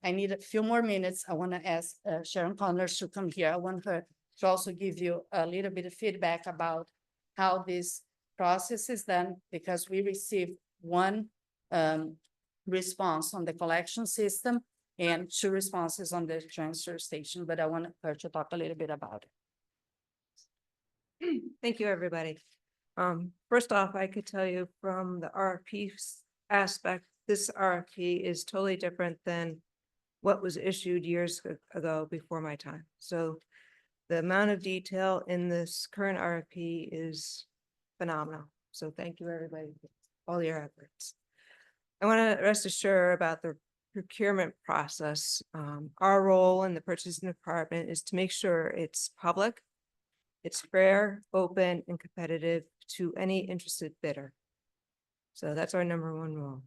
I need a few more minutes. I want to ask Sharon Connors to come here. I want her to also give you a little bit of feedback about how this process is done, because we received one response on the collection system and 2 responses on the transfer station, but I want her to talk a little bit about it. Thank you, everybody. First off, I could tell you from the RFP aspect, this RFP is totally different than what was issued years ago before my time. So the amount of detail in this current RFP is phenomenal. So thank you, everybody, for all your efforts. I want to rest assured about the procurement process. Our role in the purchasing department is to make sure it's public, it's fair, open, and competitive to any interested bidder. So that's our #1 role.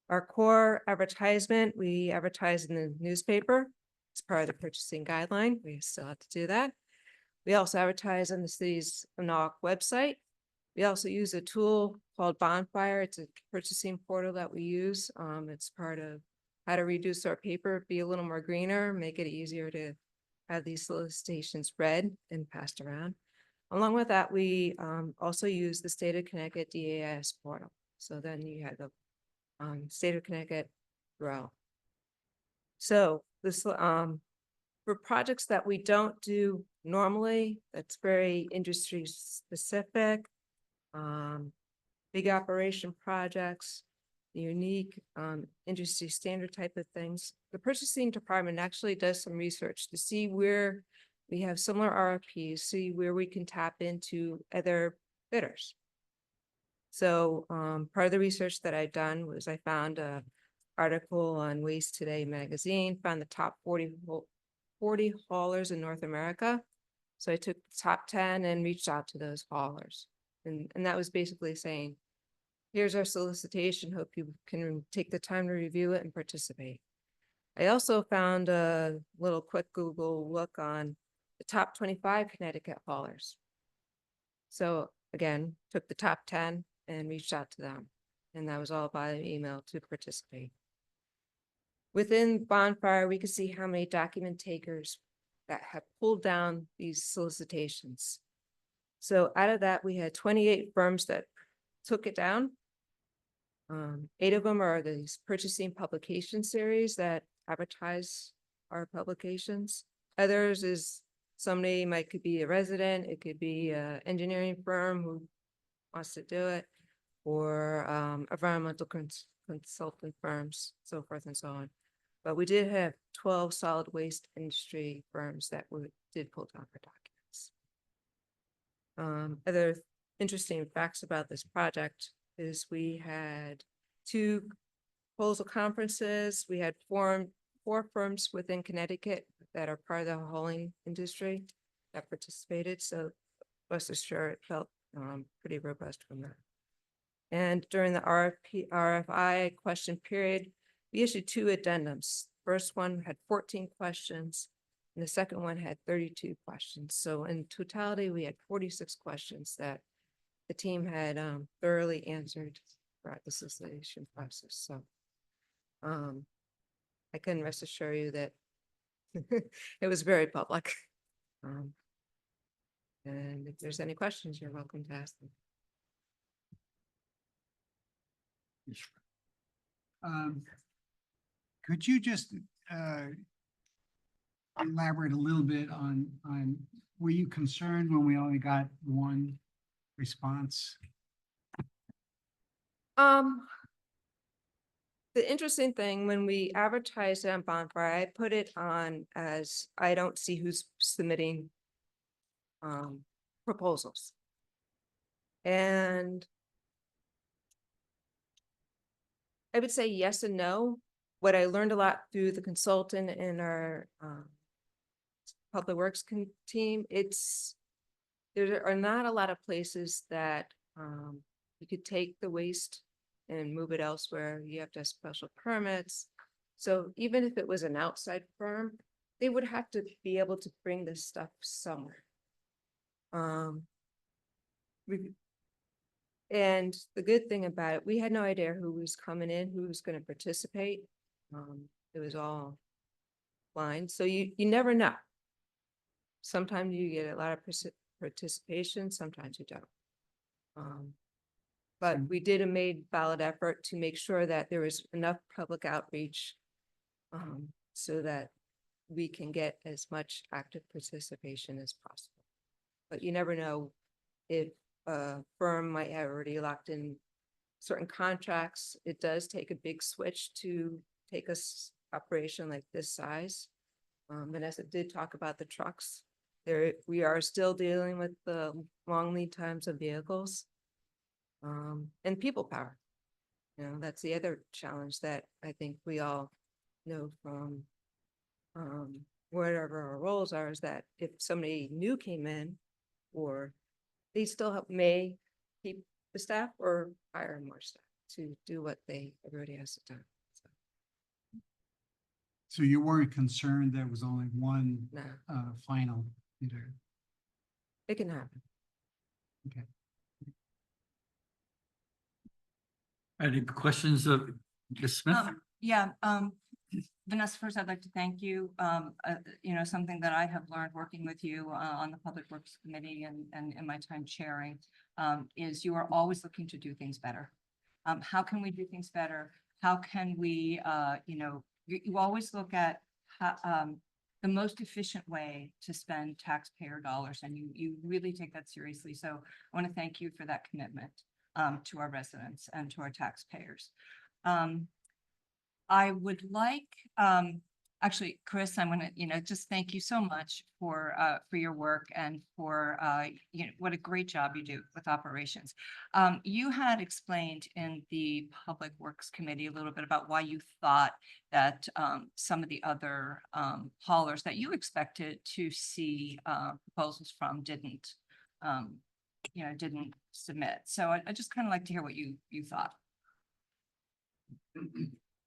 Our core advertisement, we advertise in the newspaper. It's part of the purchasing guideline. We still have to do that. We also advertise on the city's Norwalk website. We also use a tool called Bonfire. It's a purchasing portal that we use. It's part of how to reduce our paper, be a little more greener, make it easier to have these solicitations read and passed around. Along with that, we also use the State of Connecticut DAS portal. So then you have the State of Connecticut grow. So this for projects that we don't do normally, that's very industry specific, big operation projects, unique industry standard type of things. The purchasing department actually does some research to see where we have similar RFPs, see where we can tap into other bidders. So part of the research that I've done was I found an article on Waste Today magazine, found the top 40 40 haulers in North America. So I took the top 10 and reached out to those haulers. And that was basically saying, here's our solicitation. Hope you can take the time to review it and participate. I also found a little quick Google look on the top 25 Connecticut haulers. So again, took the top 10 and reached out to them. And that was all by email to participate. Within Bonfire, we could see how many document takers that have pulled down these solicitations. So out of that, we had 28 firms that took it down. 8 of them are these purchasing publication series that advertise our publications. Others is somebody could be a resident, it could be an engineering firm who wants to do it, or environmental consultant firms, so forth and so on. But we did have 12 solid waste industry firms that did pull down our documents. Other interesting facts about this project is we had 2 proposal conferences. We had 4 firms within Connecticut that are part of the hauling industry that participated. So rest assured, it felt pretty robust from that. And during the RFI question period, we issued 2 addendums. First one had 14 questions, and the second one had 32 questions. So in totality, we had 46 questions that the team had thoroughly answered throughout the solicitation process. So I can rest assure you that it was very public. And if there's any questions, you're welcome to ask them. Could you just elaborate a little bit on, were you concerned when we only got 1 response? The interesting thing, when we advertised it on Bonfire, I put it on as I don't see who's submitting proposals. And I would say yes and no. What I learned a lot through the consultant in our public works team, there are not a lot of places that you could take the waste and move it elsewhere. You have to have special permits. So even if it was an outside firm, they would have to be able to bring this stuff somewhere. And the good thing about it, we had no idea who was coming in, who was going to participate. It was all blind. So you never know. Sometimes you get a lot of participation, sometimes you don't. But we did a valid effort to make sure that there was enough public outreach so that we can get as much active participation as possible. But you never know if a firm might have already locked in certain contracts. It does take a big switch to take a operation like this size. Vanessa did talk about the trucks. We are still dealing with the long lead times of vehicles. And people power. That's the other challenge that I think we all know from wherever our roles are, is that if somebody new came in, or they still may keep the staff or hire more staff to do what everybody has to do. So you weren't concerned there was only 1 No. final bidder? It can happen. Okay. Any questions of Ms. Smith? Yeah, Vanessa, first I'd like to thank you. Something that I have learned working with you on the Public Works Committee and in my time chairing is you are always looking to do things better. How can we do things better? How can we, you always look at the most efficient way to spend taxpayer dollars, and you really take that seriously. So I want to thank you for that commitment to our residents and to our taxpayers. I would like Actually, Chris, I'm gonna, just thank you so much for your work and for, what a great job you do with operations. You had explained in the Public Works Committee a little bit about why you thought that some of the other haulers that you expected to see proposals from didn't submit. So I just kind of like to hear what you thought.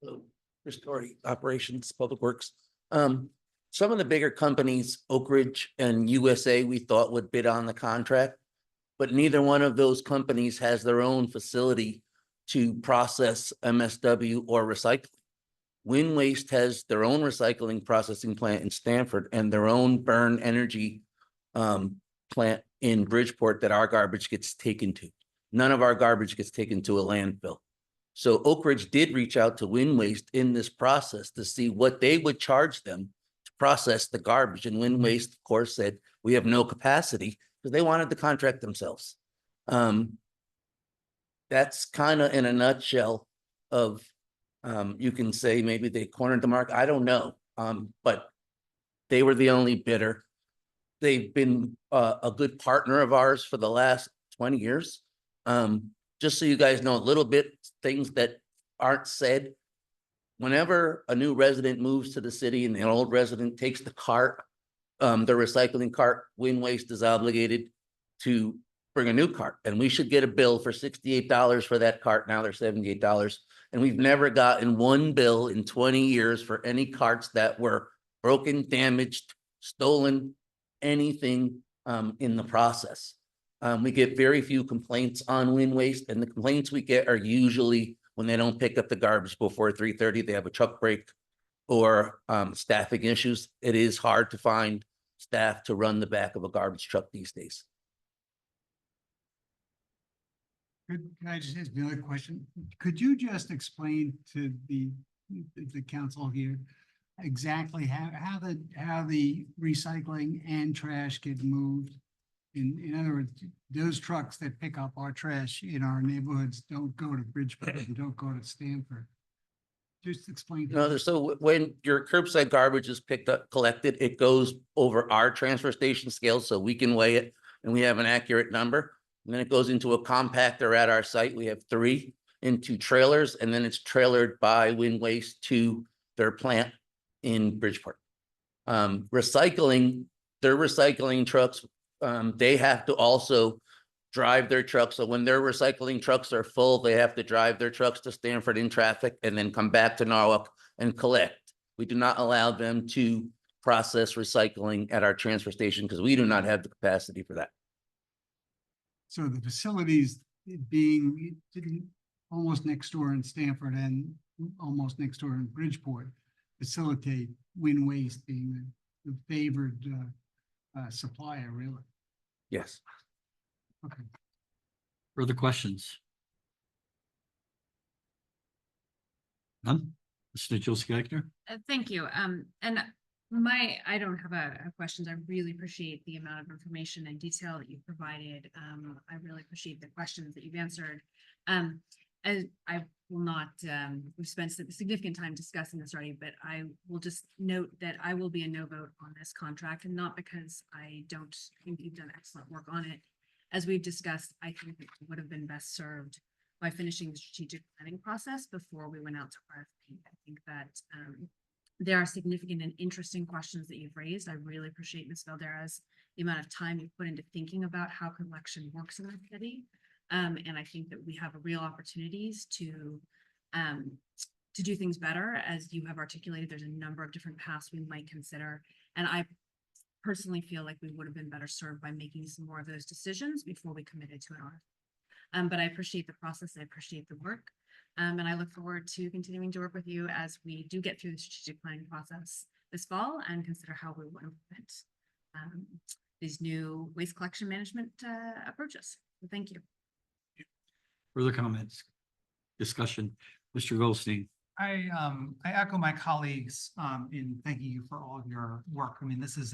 Hello, Chris Doherty, Operations, Public Works. Some of the bigger companies, Oak Ridge and USA, we thought would bid on the contract, but neither one of those companies has their own facility to process MSW or recycling. Wind Waste has their own recycling processing plant in Stanford and their own burn energy plant in Bridgeport that our garbage gets taken to. None of our garbage gets taken to a landfill. So Oak Ridge did reach out to Wind Waste in this process to see what they would charge them to process the garbage. And Wind Waste, of course, said, we have no capacity because they wanted the contract themselves. That's kind of in a nutshell of, you can say maybe they cornered the market. I don't know. But they were the only bidder. They've been a good partner of ours for the last 20 years. Just so you guys know a little bit, things that aren't said. Whenever a new resident moves to the city and an old resident takes the cart, the recycling cart, Wind Waste is obligated to bring a new cart. And we should get a bill for $68 for that cart. Now they're $78. And we've never gotten one bill in 20 years for any carts that were broken, damaged, stolen, anything in the process. We get very few complaints on Wind Waste, and the complaints we get are usually when they don't pick up the garbage before 3:30, they have a truck break or staffing issues. It is hard to find staff to run the back of a garbage truck these days. Can I just ask another question? Could you just explain to the council here exactly how the recycling and trash get moved? In other words, those trucks that pick up our trash in our neighborhoods don't go to Bridgeport and don't go to Stanford. Just explain. No, so when your curbside garbage is picked up, collected, it goes over our transfer station scale so we can weigh it and we have an accurate number. And then it goes into a compactor at our site. We have 3 into trailers, and then it's trailered by Wind Waste to their plant in Bridgeport. Recycling, their recycling trucks, they have to also drive their trucks. So when their recycling trucks are full, they have to drive their trucks to Stanford in traffic and then come back to Norwalk and collect. We do not allow them to process recycling at our transfer station because we do not have the capacity for that. So the facilities being almost next door in Stanford and almost next door in Bridgeport facilitate Wind Waste being the favored supplier, really. Yes. Okay. Further questions? None? Mr. Nichols-Geiger? Thank you. And I don't have a questions. I really appreciate the amount of information and detail that you've provided. I really appreciate the questions that you've answered. As I will not, we've spent significant time discussing this already, but I will just note that I will be a no vote on this contract, and not because I don't think you've done excellent work on it. As we've discussed, I think it would have been best served by finishing the strategic planning process before we went out to RFP. I think that there are significant and interesting questions that you've raised. I really appreciate Ms. Valderas, the amount of time you've put into thinking about how collection works in our city. And I think that we have a real opportunities to do things better. As you have articulated, there's a number of different paths we might consider. And I personally feel like we would have been better served by making some more of those decisions before we committed to an RFP. But I appreciate the process. I appreciate the work. And I look forward to continuing to work with you as we do get through the strategic planning process this fall and consider how we will implement these new waste collection management approaches. So thank you. Further comments? Discussion? Mr. Goldstein? I echo my colleagues in thanking you for all of your work. I mean, this is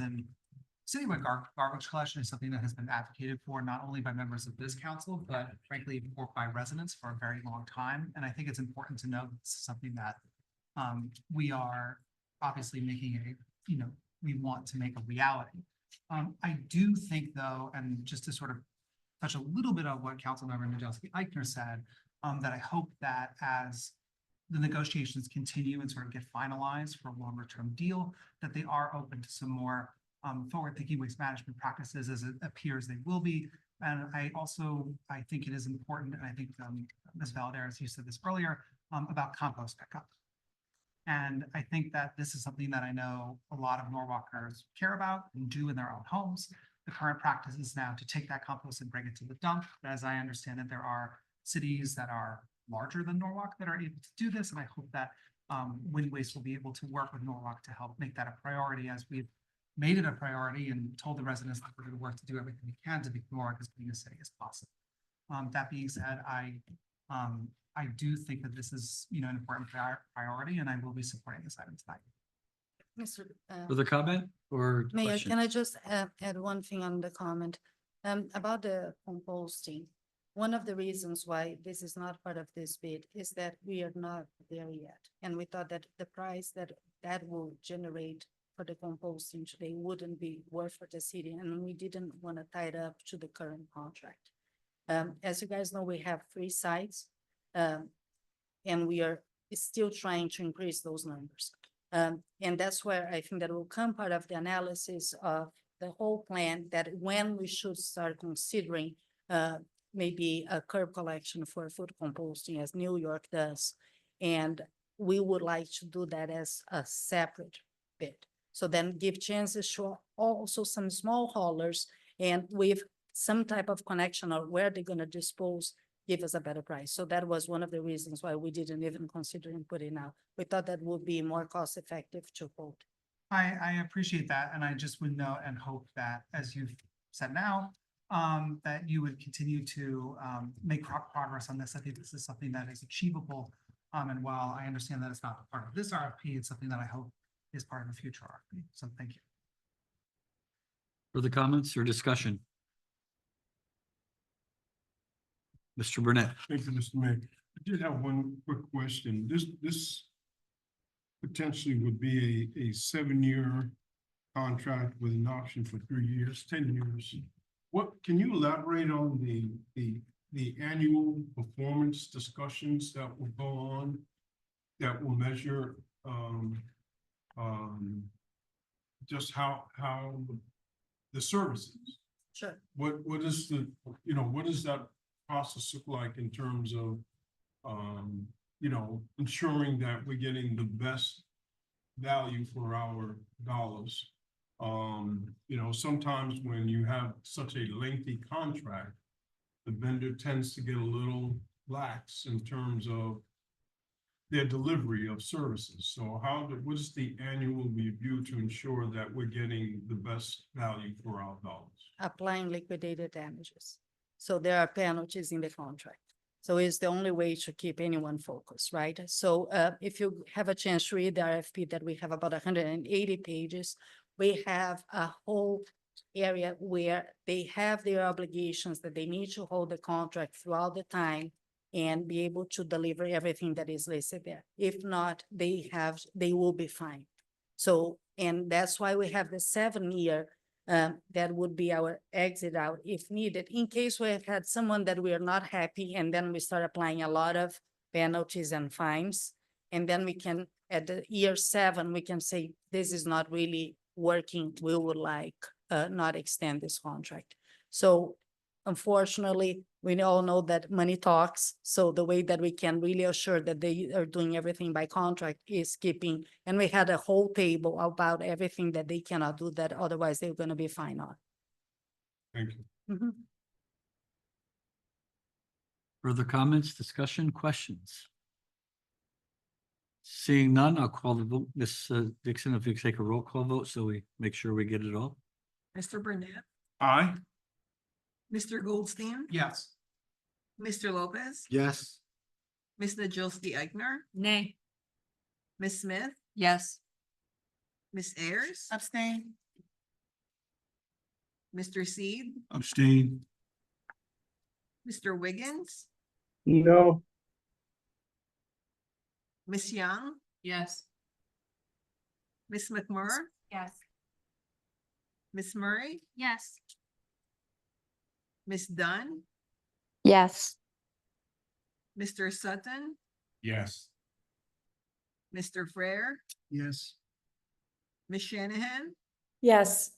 citywide garbage collection is something that has been advocated for not only by members of this council, but frankly by residents for a very long time. And I think it's important to know this is something that we are obviously making we want to make a reality. I do think though, and just to sort of touch a little bit on what Councilmember Nadelsky Eichner said, that I hope that as the negotiations continue and sort of get finalized for a longer term deal, that they are open to some more forward-thinking waste management practices, as it appears they will be. And I think it is important, and I think Ms. Valdez, you said this earlier, about compost pickup. And I think that this is something that I know a lot of Norwalkers care about and do in their own homes. The current practice is now to take that compost and bring it to the dump. As I understand it, there are cities that are larger than Norwalk that are able to do this. And I hope that Wind Waste will be able to work with Norwalk to help make that a priority, as we've made it a priority and told the residents that we're going to work to do everything we can to make Norwalk as clean a city as possible. That being said, I do think that this is, an important priority, and I will be supporting this item tonight. Mr. Further comment or Mayor, question? can I just add one thing on the comment about the composting? One of the reasons why this is not part of this bid is that we are not there yet. And we thought that the price that will generate for the composting today wouldn't be worth for the city, and we didn't want to tie it up to the current contract. As you guys know, we have 3 sites, and we are still trying to increase those numbers. And that's where I think that will come part of the analysis of the whole plan, that when we should start considering maybe a curb collection for food composting, as New York does. And we would like to do that as a separate bid. So then give chances to also some small haulers, and with some type of connection or where they're going to dispose, give us a better price. So that was one of the reasons why we didn't even consider putting out. We thought that would be more cost effective to quote. I appreciate that, and I just would know and hope that, as you've said now, that you would continue to make progress on this. I think this is something that is achievable. And while I understand that it's not part of this RFP, it's something that I hope is part of a future RFP. So thank you. Further comments or discussion? Mr. Burnett. Thank you, Mr. Mayor. I did have one quick question. This potentially would be a 7-year contract with an option for 3 years, 10 years. What, can you elaborate on the annual performance discussions that will go on, that will measure just how the services? Sure. What is the, what does that process look like in terms of ensuring that we're getting the best value for our dollars? Sometimes when you have such a lengthy contract, the vendor tends to get a little lax in terms of their delivery of services. So what is the annual review to ensure that we're getting the best value for our dollars? Applying liquidated damages. So there are penalties in the contract. So it's the only way to keep anyone focused, right? So if you have a chance to read the RFP that we have about 180 pages, we have a whole area where they have their obligations that they need to hold the contract throughout the time and be able to deliver everything that is listed there. If not, they will be fined. So, and that's why we have the 7-year that would be our exit out if needed, in case we have had someone that we are not happy, and then we start applying a lot of penalties and fines. And then we can, at the year 7, we can say, this is not really working. We would like not extend this contract. So unfortunately, we all know that money talks. So the way that we can really assure that they are doing everything by contract is keeping, and we had a whole table about everything that they cannot do that otherwise they're going to be fined on. Thank you. Mhm. Further comments, discussion, questions? Seeing none, I'll call the vote. Ms. Dixon, if you could take a roll call vote so we make sure we get it all. Mr. Burnett, Aye. Mr. Goldstein, Yes. Mr. Lopez, Yes. Ms. Najolski Eichner, Nay. Ms. Smith, Yes. Ms. Ayers. Abstain. Mr. Seed, Abstain. Mr. Wiggins, No. Ms. Young, Yes. Ms. McMurray, Yes. Ms. Murray, Yes. Ms. Dunn, Yes. Mr. Sutton, Yes. Mr. Frere, Yes. Ms. Shanahan, Yes.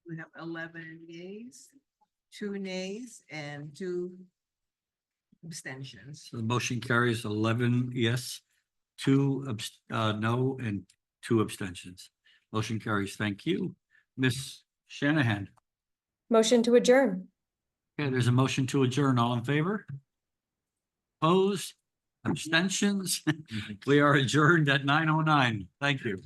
we have 11 yeas, 2 nays, and 2 abstentions. So the motion carries 11 yes, 2 no, and 2 abstentions. Motion carries. Thank you. Ms. Shanahan. Motion to adjourn. Okay, there's a motion to adjourn. All in favor? Opposed? Abstentions? We are adjourned at 9:09. Thank you.